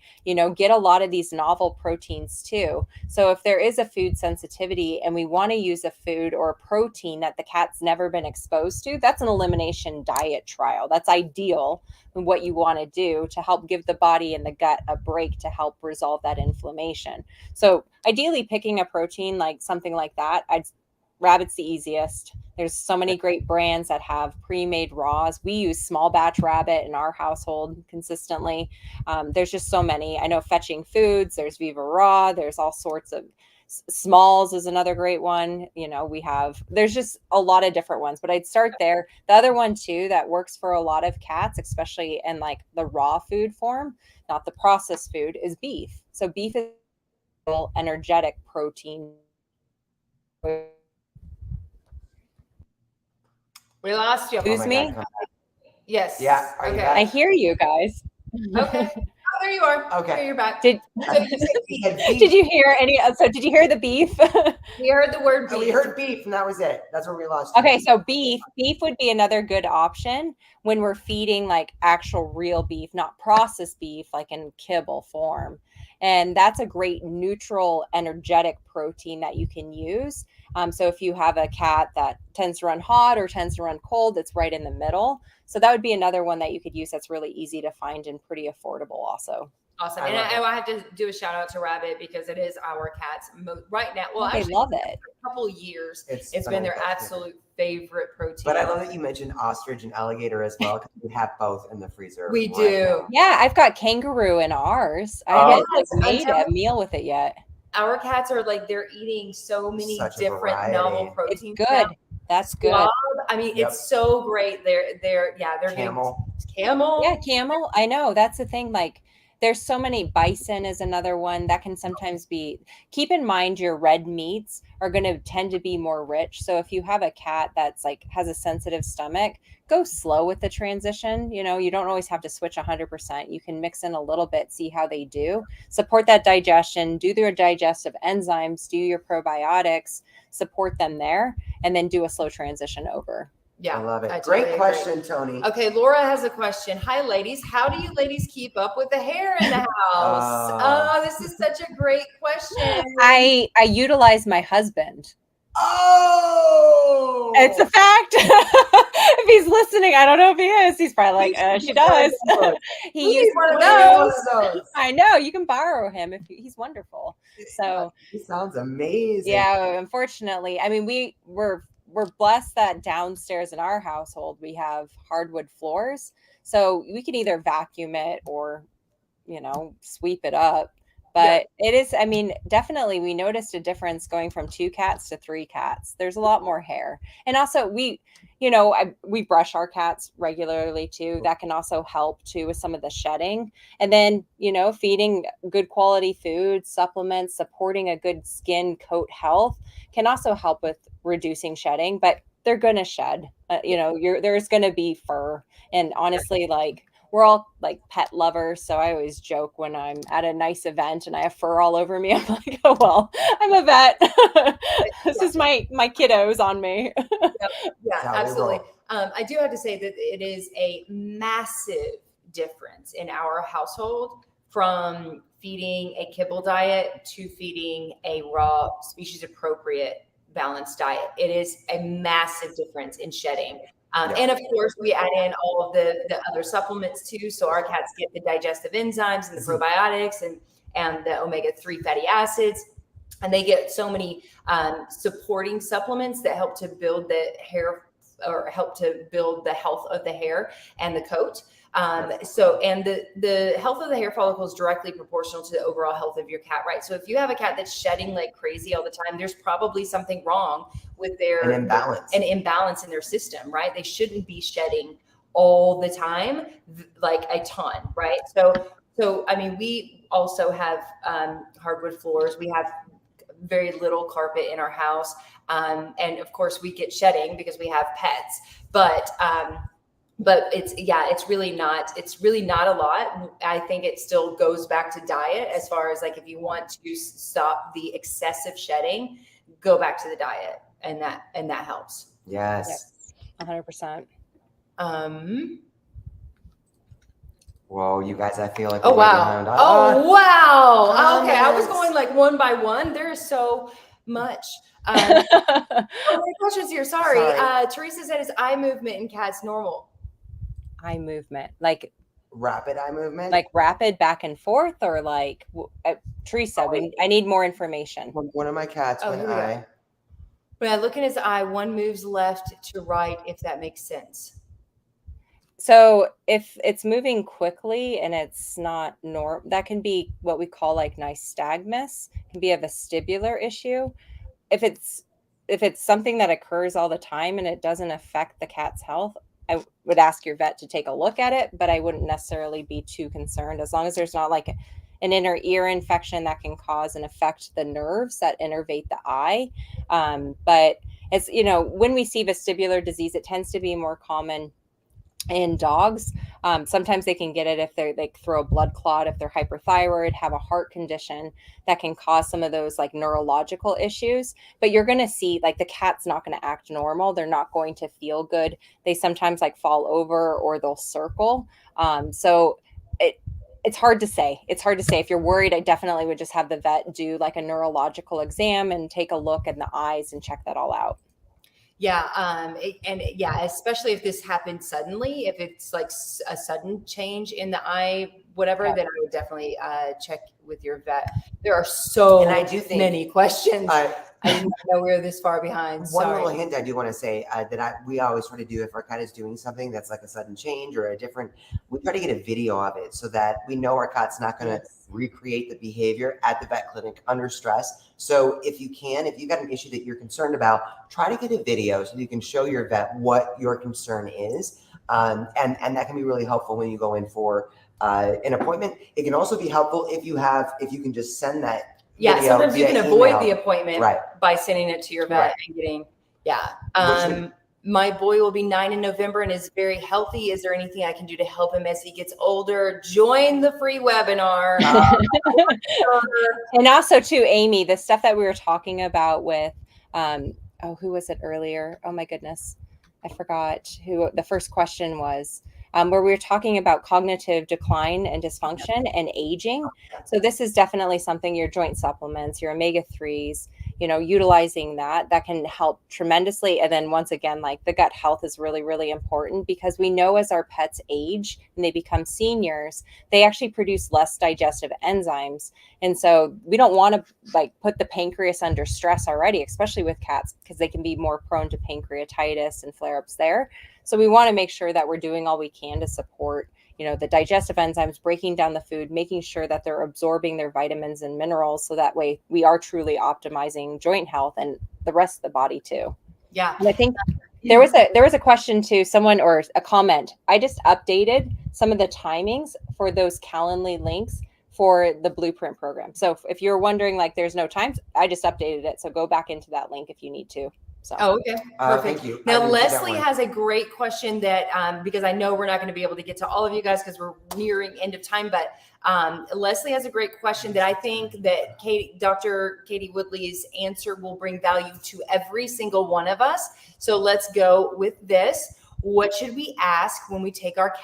get a lot of these novel proteins too. So if there is a food sensitivity and we want to use a food or a protein that the cat's never been exposed to, that's an elimination diet trial. That's ideal. What you want to do to help give the body and the gut a break to help resolve that inflammation. So ideally picking a protein something like that, rabbit's the easiest. There's so many great brands that have pre-made raws. We use small batch rabbit in our household consistently. There's just so many. I know Fetching Foods, there's Viva Raw, there's all sorts of Smalls is another great one. There's just a lot of different ones, but I'd start there. The other one too that works for a lot of cats, especially in the raw food form, not the processed food, is beef. So beef is energetic protein. We lost you. Lose me? Yes. Yeah. Okay. I hear you guys. Okay. Oh, there you are. Okay. There you're back. Did you hear any? So did you hear the beef? We heard the word beef. We heard beef, and that was it. That's where we lost. Okay, so beef would be another good option when we're feeding actual real beef, not processed beef, in kibble form. And that's a great neutral, energetic protein that you can use. So if you have a cat that tends to run hot or tends to run cold, it's right in the middle. So that would be another one that you could use that's really easy to find and pretty affordable also. Awesome. And I have to do a shout out to Rabbit because it is our cat's right now. Well, they love it. For a couple of years, it's been their absolute favorite protein. But I love that you mentioned ostrich and alligator as well, because we have both in the freezer. We do. Yeah, I've got kangaroo in ours. I haven't made a meal with it yet. Our cats are they're eating so many different novel proteins. It's good. That's good. I mean, it's so great. They're camel. Camel. Yeah, camel. I know. That's the thing. there's so many. Bison is another one that can sometimes be. Keep in mind your red meats are going to tend to be more rich. So if you have a cat that's like has a sensitive stomach, go slow with the transition. You know, you don't always have to switch 100%. You can mix in a little bit, see how they do. Support that digestion, do their digestive enzymes, do your probiotics, support them there, and then do a slow transition over. Yeah, I love it. Great question, Tony. Okay, Laura has a question. Hi, ladies. How do you ladies keep up with the hair in the house? Oh, this is such a great question. I utilize my husband. Oh, it's a fact. If he's listening, I don't know if he is. He's probably like, she does. He uses one of those. I know, you can borrow him if he's wonderful. So he sounds amazing. Yeah, unfortunately, I mean, we're blessed that downstairs in our household we have hardwood floors, so we can either vacuum it or, you know, sweep it up. But it is, I mean, definitely we noticed a difference going from 2 cats to 3 cats. There's a lot more hair. And also we brush our cats regularly too. That can also help too with some of the shedding. And then, you know, feeding good quality food, supplements, supporting a good skin coat health can also help with reducing shedding, but they're going to shed, you know, there's going to be fur. And honestly, like, we're all like pet lovers. So I always joke when I'm at a nice event and I have fur all over me. I'm like, oh, well, I'm a vet. This is my kiddos on me. Yeah, absolutely. I do have to say that it is a massive difference in our household from feeding a kibble diet to feeding a raw, species appropriate balanced diet. It is a massive difference in shedding. And of course, we add in all of the other supplements too. So our cats get the digestive enzymes and the probiotics and the omega-3 fatty acids. And they get so many supporting supplements that help to build the hair or help to build the health of the hair and the coat. And the health of the hair follicle is directly proportional to the overall health of your cat, right? So if you have a cat that's shedding like crazy all the time, there's probably something wrong with an imbalance in their system, right? They shouldn't be shedding all the time, like a ton, right? So I mean, we also have hardwood floors. We have very little carpet in our house, and of course we get shedding because we have pets, but it's really not a lot. I think it still goes back to diet as far as like, if you want to stop the excessive shedding, go back to the diet, and that helps. Yes. 100%. Whoa, you guys, I feel like wow. Wow. Okay. I was going like one by one. There's so much. Questions here. Sorry. Teresa said, is eye movement in cats normal? Eye movement, like rapid eye movement, like rapid back and forth, or like Teresa, I need more information. One of my cats, when I look in his eye, one moves left to right, if that makes sense. So if it's moving quickly and it's not that can be what we call like nystagmus. It can be a vestibular issue. If it's something that occurs all the time and it doesn't affect the cat's health, I would ask your vet to take a look at it, but I wouldn't necessarily be too concerned as long as there's not like an inner ear infection that can cause and affect the nerves that innervate the eye. But it's, you know, when we see vestibular disease, it tends to be more common in dogs. Sometimes they can get it if they throw a blood clot, if they're hyperthyroid, have a heart condition that can cause some of those like neurological issues. But you're going to see like the cat's not going to act normal. They're not going to feel good. They sometimes like fall over or they'll circle. So it's hard to say. It's hard to say. If you're worried, I definitely would just have the vet do like a neurological exam and take a look in the eyes and check that all out. Yeah. Especially if this happens suddenly, if it's like a sudden change in the eye, whatever, then I would definitely check with your vet. There are so many questions. I didn't know we were this far behind. One little hint I do want to say we always try to do if our cat is doing something that's like a sudden change or we try to get a video of it so that we know our cat's not going to recreate the behavior at the vet clinic under stress. So if you got an issue that you're concerned about, try to get a video so you can show your vet what your concern is. And that can be really helpful when you go in for an appointment. It can also be helpful if you can just send that. Yeah, sometimes you can avoid the appointment by sending it to your vet and getting, my boy will be 9 in November and is very healthy. Is there anything I can do to help him as he gets older? Join the free webinar. And also too, Amy, the stuff that we were talking about with, who was it earlier? Oh my goodness. I forgot who the first question was, where we were talking about cognitive decline and dysfunction and aging. So this is definitely something, your joint supplements, your omega-3s, utilizing that can help tremendously. And then once again, like the gut health is really, really important, because we know as our pets age and they become seniors, they actually produce less digestive enzymes. And so we don't want to like put the pancreas under stress already, especially with cats, because they can be more prone to pancreatitis and flare-ups there. So we want to make sure that we're doing all we can to support, the digestive enzymes, breaking down the food, making sure that they're absorbing their vitamins and minerals. So that way we are truly optimizing joint health and the rest of the body too. Yeah. And I think there was a question to someone, or a comment. I just updated some of the timings for those Calendly links for the Blueprint program. So if you're wondering, like, there's no times, I just updated it. So go back into that link if you need to. So. Oh, okay. Perfect. Thank you. Now, Leslie has a great question that, because I know we're not going to be able to get to all of you guys because we're nearing end of time, but Leslie has a great question that I think that Dr. Katie Woodley's answer will bring value to every single one of us. So let's go with this. What should we ask when we take our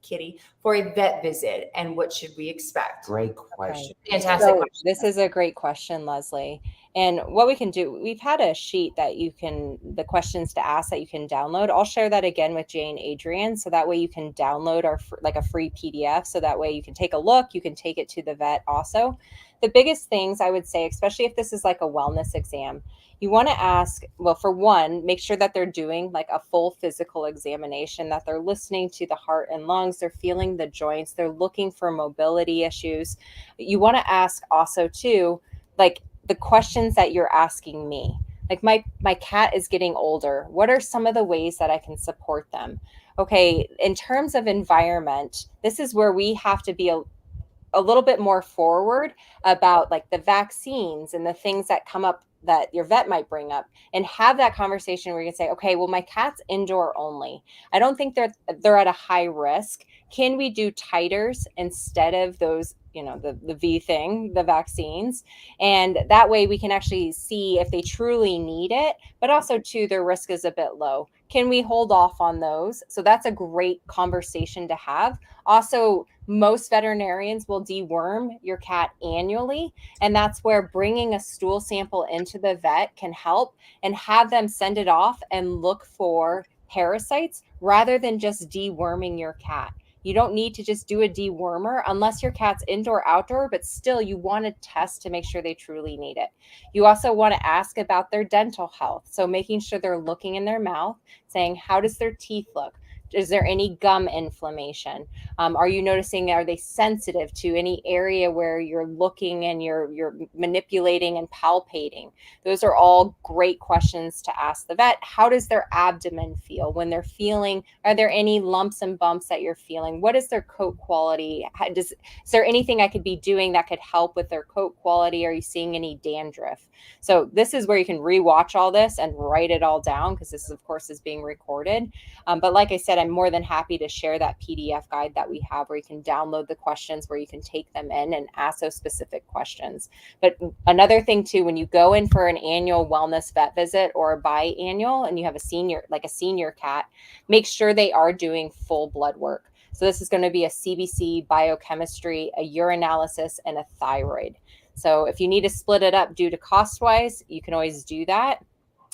Kitty for a vet visit, and what should we expect? Great question. Okay. Fantastic question. This is a great question, Leslie. And what we can do, we've had a sheet that the questions to ask that you can download. I'll share that again with Jane Adrian. So that way you can download a free PDF. So that way you can take a look, you can take it to the vet also. The biggest things I would say, especially if this is like a wellness exam, you want to ask, well, for one, make sure that they're doing like a full physical examination, that they're listening to the heart and lungs, they're feeling the joints, they're looking for mobility issues. You want to ask also too, like the questions that you're asking me. Like my cat is getting older. What are some of the ways that I can support them? Okay, in terms of environment, this is where we have to be a little bit more forward about like the vaccines and the things that come up that your vet might bring up, and have that conversation where you can say, okay, well, my cat's indoor only. I don't think they're at a high risk. Can we do titers instead of those, the V thing, the vaccines? And that way we can actually see if they truly need it, but also too, their risk is a bit low. Can we hold off on those? So that's a great conversation to have. Also, most veterinarians will deworm your cat annually, and that's where bringing a stool sample into the vet can help, and have them send it off and look for parasites rather than just deworming your cat. You don't need to just do a dewormer unless your cat's indoor, outdoor, but still you want to test to make sure they truly need it. You also want to ask about their dental health. So making sure they're looking in their mouth, saying, how does their teeth look? Is there any gum inflammation? Are you noticing, are they sensitive to any area where you're looking and you're manipulating and palpating? Those are all great questions to ask the vet. How does their abdomen feel when they're feeling? Are there any lumps and bumps that you're feeling? What is their coat quality? Is there anything I could be doing that could help with their coat quality? Are you seeing any dandruff? So this is where you can rewatch all this and write it all down, because this, of course, is being recorded. But like I said, I'm more than happy to share that PDF guide that we have, where you can download the questions, where you can take them in and ask those specific questions. But another thing too, when you go in for an annual wellness vet visit or a biannual, and you have a senior cat, make sure they are doing full blood work. So this is going to be a CBC, biochemistry, a urinalysis, and a thyroid. So if you need to split it up due to cost wise, you can always do that,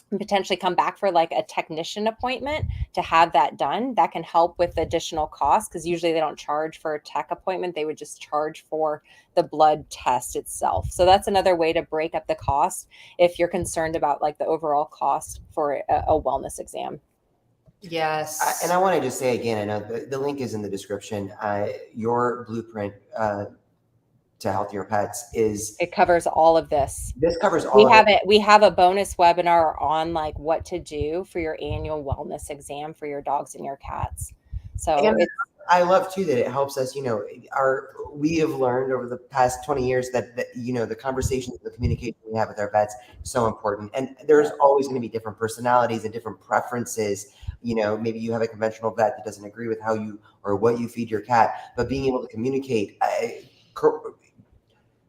and potentially come back for like a technician appointment to have that done. That can help with additional costs, because usually they don't charge for a tech appointment. They would just charge for the blood test itself. So that's another way to break up the cost if you're concerned about like the overall cost for a wellness exam. Yes. And I want to just say again, I know the link is in the description. Your Blueprint to healthier pets is it covers all of this. This covers all of it. We have a bonus webinar on like what to do for your annual wellness exam for your dogs and your cats. So I love too that it helps us, we have learned over the past 20 years that the conversations, the communication we have with our vets is so important. And there's always going to be different personalities and different preferences. Maybe you have a conventional vet that doesn't agree with how you or what you feed your cat, but being able to communicate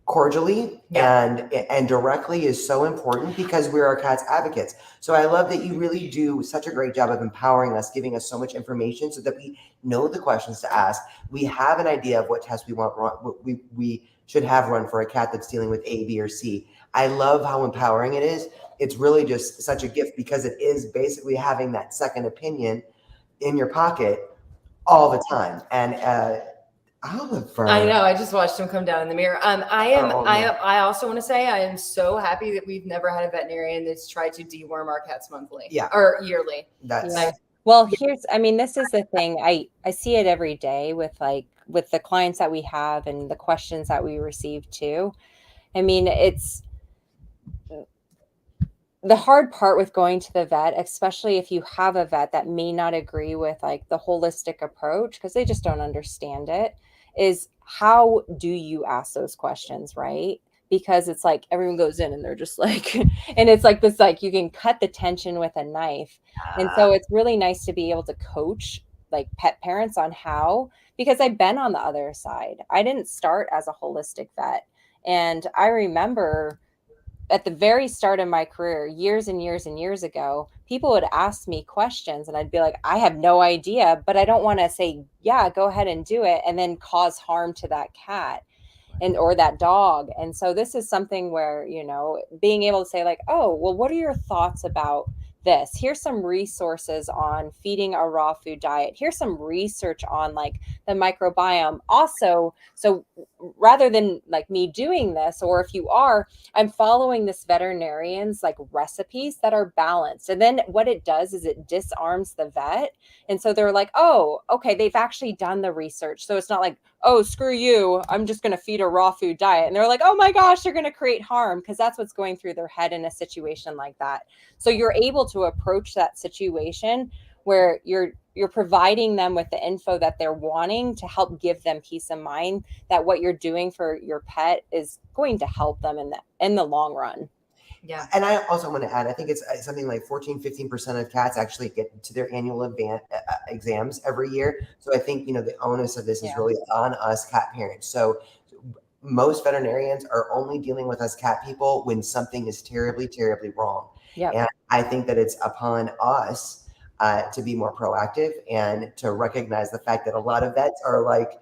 cordially and directly is so important because we're our cat's advocates. So I love that you really do such a great job of empowering us, giving us so much information so that we know the questions to ask. We have an idea of what test we should have run for a cat that's dealing with A, B, or C. I love how empowering it is. It's really just such a gift because it is basically having that second opinion in your pocket all the time. And Oliver. I know. I just watched him come down in the mirror. I also want to say I am so happy that we've never had a veterinarian that's tried to deworm our cats monthly or yearly. Well, this is the thing. I see it every day with the clients that we have and the questions that we receive too. It's the hard part with going to the vet, especially if you have a vet that may not agree with like the holistic approach because they just don't understand it, is how do you ask those questions, right? Because it's like everyone goes in and they're just like, and it's like this, like you can cut the tension with a knife. And so it's really nice to be able to coach like pet parents on how, because I've been on the other side. I didn't start as a holistic vet. And I remember at the very start of my career, years and years and years ago, people would ask me questions and I'd be like, I have no idea, but I don't want to say, yeah, go ahead and do it and then cause harm to that cat or that dog. And so this is something where, being able to say like, oh, well, what are your thoughts about this? Here's some resources on feeding a raw food diet. Here's some research on like the microbiome. Also, so rather than like me doing this, or if you are, I'm following this veterinarian's like recipes that are balanced. And then what it does is it disarms the vet. And so they're like, oh, okay, they've actually done the research. So it's not like, oh, screw you, I'm just going to feed a raw food diet. And they're like, oh my gosh, they're going to create harm, because that's what's going through their head in a situation like that. So you're able to approach that situation where you're providing them with the info that they're wanting to help give them peace of mind that what you're doing for your pet is going to help them in the long run. Yeah. And I also want to add, I think it's something like 14-15% of cats actually get to their annual exams every year. So I think, the onus of this is really on us cat parents. So most veterinarians are only dealing with us cat people when something is terribly, terribly wrong. Yeah. And I think that it's upon us to be more proactive and to recognize the fact that a lot of vets are like,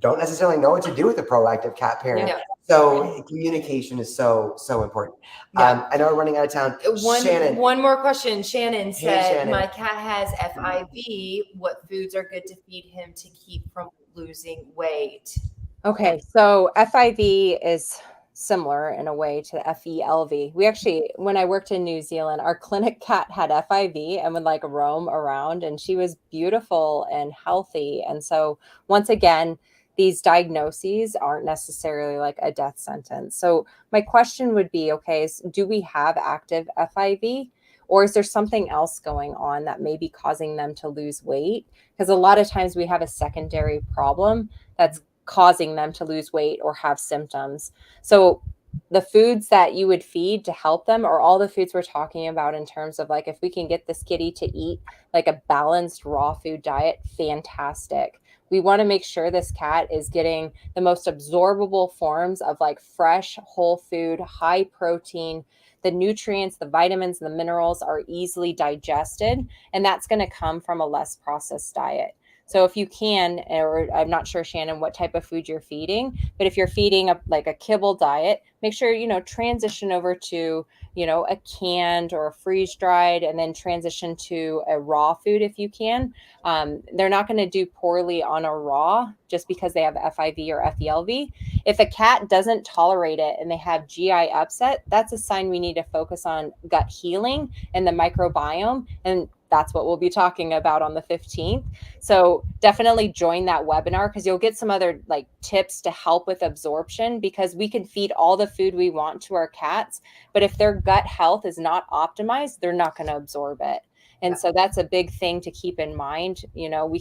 don't necessarily know what to do with a proactive cat parent. Yeah. So communication is so important. Yeah. I know we're running out of time. One more question. Shannon said, my cat has FIV. What foods are good to feed him to keep from losing weight? Okay, so FIV is similar in a way to FELV. We actually, when I worked in New Zealand, our clinic cat had FIV and would like roam around, and she was beautiful and healthy. And so once again, these diagnoses aren't necessarily like a death sentence. So my question would be, okay, do we have active FIV? Or is there something else going on that may be causing them to lose weight? Because a lot of times we have a secondary problem that's causing them to lose weight or have symptoms. So the foods that you would feed to help them are all the foods we're talking about in terms of like, if we can get this kitty to eat like a balanced raw food diet, fantastic. We want to make sure this cat is getting the most absorbable forms of like fresh, whole food, high protein. The nutrients, the vitamins, the minerals are easily digested, and that's going to come from a less processed diet. So if you can, or I'm not sure, Shannon, what type of food you're feeding, but if you're feeding like a kibble diet, make sure, transition over to, a canned or a freeze dried, and then transition to a raw food if you can. They're not going to do poorly on a raw just because they have FIV or FELV. If a cat doesn't tolerate it and they have GI upset, that's a sign we need to focus on gut healing and the microbiome. And that's what we'll be talking about on the 15th. So definitely join that webinar, because you'll get some other like tips to help with absorption, because we can feed all the food we want to our cats, but if their gut health is not optimized, they're not going to absorb it. And so that's a big thing to keep in mind. You know, you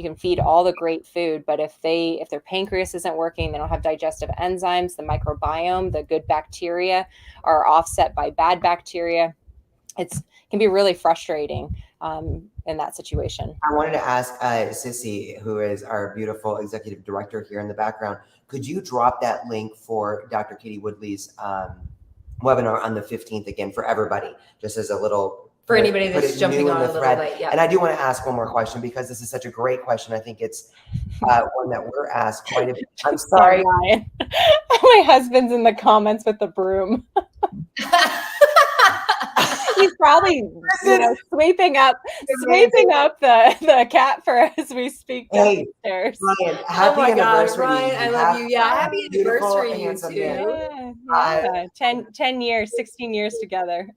can feed all the great food, but if their pancreas isn't working, they don't have digestive enzymes, the microbiome, the good bacteria are offset by bad bacteria. It can be really frustrating in that situation. I wanted to ask Sissy, who is our beautiful executive director here in the background, could you drop that link for Dr. Katie Woodley's webinar on the 15th again for everybody, just as a little, for anybody that's jumping on a little late. Yeah. And I do want to ask one more question, because this is such a great question. I think it's one that we're asked quite a bit. I'm sorry. Ryan. My husband's in the comments with the broom. He's probably sweeping up the cat for as we speak downstairs. Ryan, happy anniversary. Ryan, I love you. Yeah, happy anniversary, you two. Yeah. 10 years, 16 years together.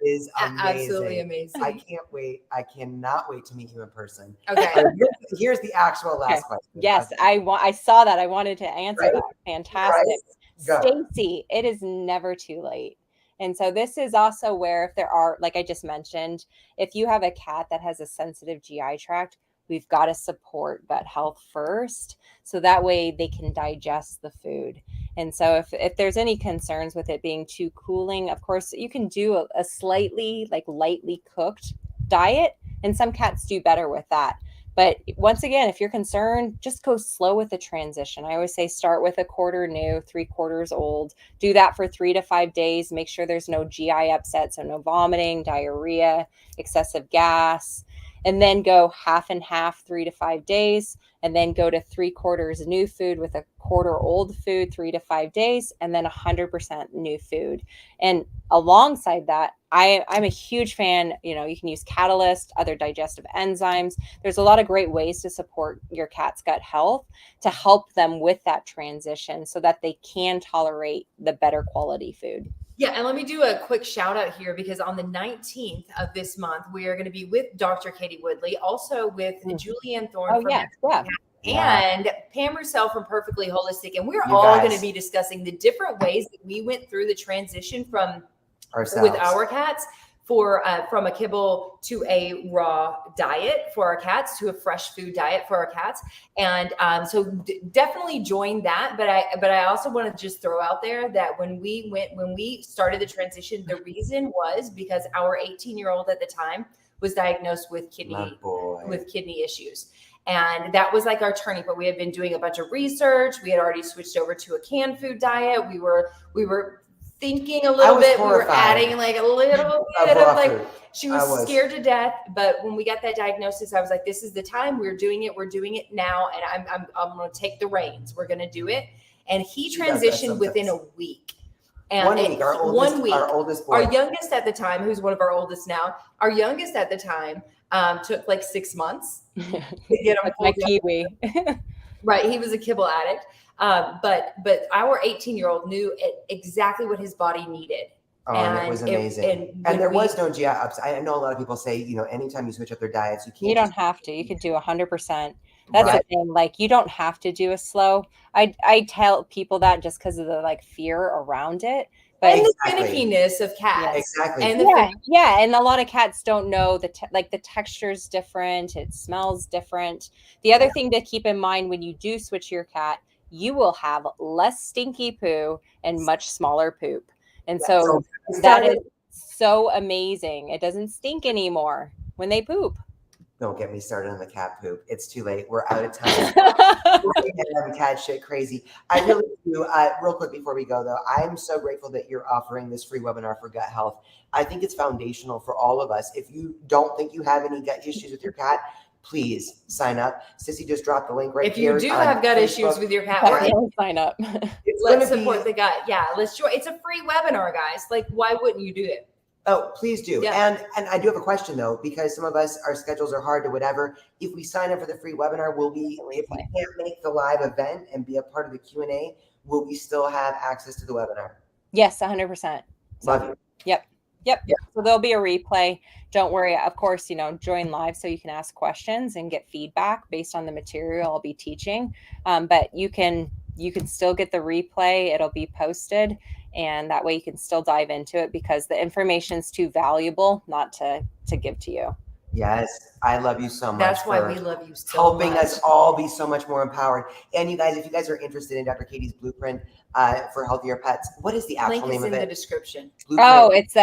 Is amazing. Absolutely amazing. I can't wait. I cannot wait to meet you in person. Okay. Here's the actual last question. Yes, I saw that. I wanted to answer that. Fantastic. Right. Stacy, it is never too late. And so this is also where, if there are, like I just mentioned, if you have a cat that has a sensitive GI tract, we've got to support gut health first, so that way they can digest the food. And so if there's any concerns with it being too cooling, of course, you can do a slightly lightly cooked diet, and some cats do better with that. But once again, if you're concerned, just go slow with the transition. I always say start with a quarter new, 3/4 old. Do that for 3 to 5 days. Make sure there's no GI upset, so no vomiting, diarrhea, excessive gas. And then go half and half, 3 to 5 days. And then go to 3/4 new food with a quarter old food, 3 to 5 days. And then 100% new food. And alongside that, I'm a huge fan, you can use Catalyst, other digestive enzymes. There's a lot of great ways to support your cat's gut health to help them with that transition so that they can tolerate the better quality food. Yeah, and let me do a quick shout out here, because on the 19th of this month, we are going to be with Dr. Katie Woodley, also with Julianne Thorne and Pam Roussel from Perfectly Holistic. And we're all going to be discussing the different ways that we went through the transition from with our cats from a kibble to a raw diet for our cats, to a fresh food diet for our cats. And so definitely join that. But I also want to just throw out there that when we started the transition, the reason was because our 18-year-old at the time was diagnosed with kidney issues. And that was like our turning point. We had been doing a bunch of research. We had already switched over to a canned food diet. We were thinking a little bit. We were adding like a little bit of like, she was scared to death. But when we got that diagnosis, I was like, this is the time. We're doing it now. And I'm going to take the reins. We're going to do it. And he transitioned within a week. And 1 week, our oldest boy. Our youngest at the time, who's one of our oldest now, our youngest at the time took like 6 months to get him. Like my kiwi. Right. He was a kibble addict. But our 18-year-old knew exactly what his body needed. Oh, and it was amazing. And there was no GI ups. I know a lot of people say, anytime you switch up their diets, you don't have to. You could do 100%. That's the thing. Like, you don't have to do a slow. I tell people that just because of the fear around it. But and the finickiness of cats. Exactly. And and a lot of cats don't know the texture's different. It smells different. The other thing to keep in mind when you do switch your cat, you will have less stinky poo and much smaller poop. And so that is so amazing. It doesn't stink anymore when they poop. Don't get me started on the cat poop. It's too late. We're out of time. We're cat shit crazy. I really do. Real quick before we go, though, I'm so grateful that you're offering this free webinar for gut health. I think it's foundational for all of us. If you don't think you have any gut issues with your cat, please sign up. Sissy just dropped the link right here. If you do have gut issues with your cat, sign up. Let's support the gut. Yeah, let's join. It's a free webinar, guys. Why wouldn't you do it? Oh, please do. Yeah. And I do have a question though, because some of us, our schedules are hard to whatever. If we sign up for the free webinar, if we can't make the live event and be a part of the Q&A, will we still have access to the webinar? Yes, 100%. Love you. Yep. Yep. So there'll be a replay. Don't worry. Of course, join live so you can ask questions and get feedback based on the material I'll be teaching. But you can still get the replay. It'll be posted, and that way you can still dive into it because the information's too valuable not to give to you. Yes, I love you so much. That's why we love you so helping much. us all be so much more empowered. And you guys, if you guys are interested in Dr. Katie's blueprint for healthier pets, what is the actual name of it? Link is in the description. Blueprint. Oh, it's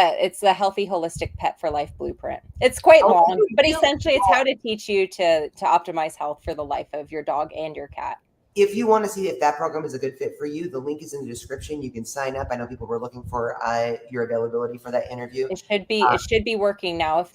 the Healthy Holistic Pet for Life Blueprint. It's quite long, but essentially it's how to teach you to optimize health for the life of your dog and your cat. If you want to see if that program is a good fit for you, the link is in the description. You can sign up. I know people were looking for your availability for that interview. It should be working now. If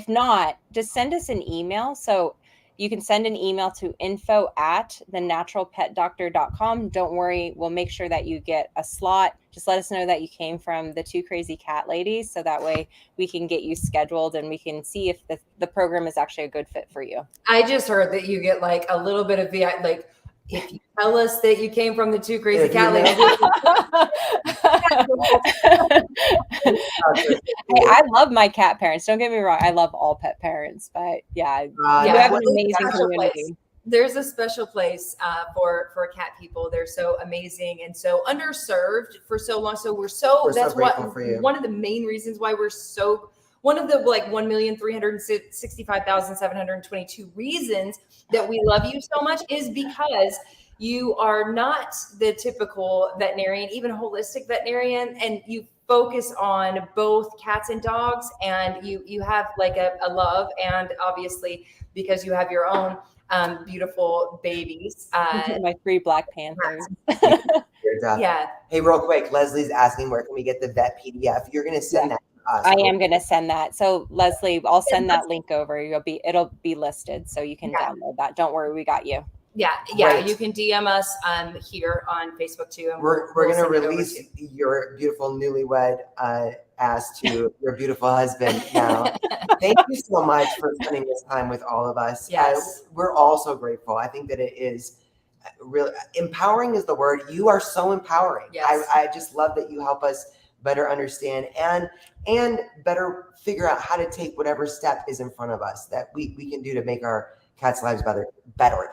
not, just send us an email. So you can send an email to info@thenaturalpetdoctor.com. Don't worry, we'll make sure that you get a slot. Just let us know that you came from the Two Crazy Cat Ladies, so that way we can get you scheduled and we can see if the program is actually a good fit for you. I just heard that you get like a little bit of like, if you tell us that you came from the Two Crazy Cat Ladies. I love my cat parents. Don't get me wrong. I love all pet parents, but you have an amazing community. There's a special place for cat people. They're so amazing and so underserved for so long. So that's one of the main reasons why one of the 1,365,722 reasons that we love you so much is because you are not the typical veterinarian, even holistic veterinarian, and you focus on both cats and dogs, and you have like a love, and obviously because you have your own beautiful babies. My 3 Black Panthers. Yeah. Hey, real quick, Leslie's asking where can we get the vet PDF? You're going to send that. I am going to send that. So Leslie, I'll send that link over. It'll be listed so you can download that. Don't worry, we got you. Yeah. Great. You can DM us here on Facebook too. And we're going to release your beautiful newlywed ass to your beautiful husband now. Thank you so much for spending this time with all of us. Yes. We're all so grateful. I think that it is really empowering is the word. You are so empowering. Yes. I just love that you help us better understand and better figure out how to take whatever step is in front of us that we can do to make our cats' lives better.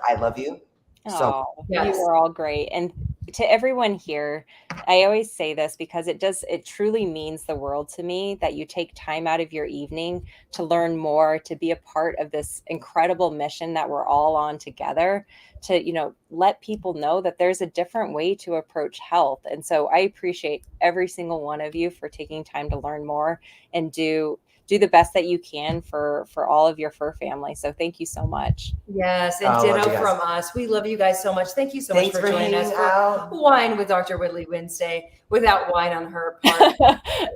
I love you. You are all great. And to everyone here, I always say this because it truly means the world to me that you take time out of your evening to learn more, to be a part of this incredible mission that we're all on together, to, let people know that there's a different way to approach health. And so I appreciate every single one of you for taking time to learn more and do the best that you can for all of your fur family. So thank you so much. Yes, and ditto from us. We love you guys so much. Thank you so much for joining us for Wine with Dr. Woodley Wednesday without wine on her part.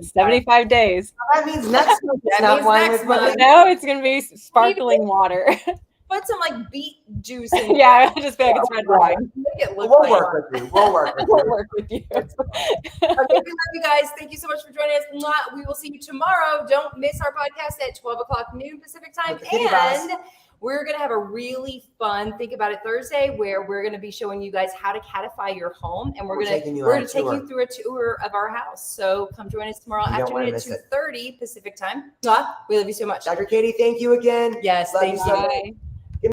75 days. That means next month. No, it's going to be sparkling water. Put some beet juice in. Yeah, just be like it's red wine. We'll work with you. We'll work with you. Okay, we love you guys. Thank you so much for joining us. We will see you tomorrow. Don't miss our podcast at 12 o'clock noon Pacific time. And we're going to have a really fun Think About It Thursday where we're going to be showing you guys how to catify your home. And we're going to take you through a tour of our house. So come join us tomorrow afternoon at 2:30 Pacific time. We love you so much. Dr. Katie, thank you again. Yes, thank you. Bye.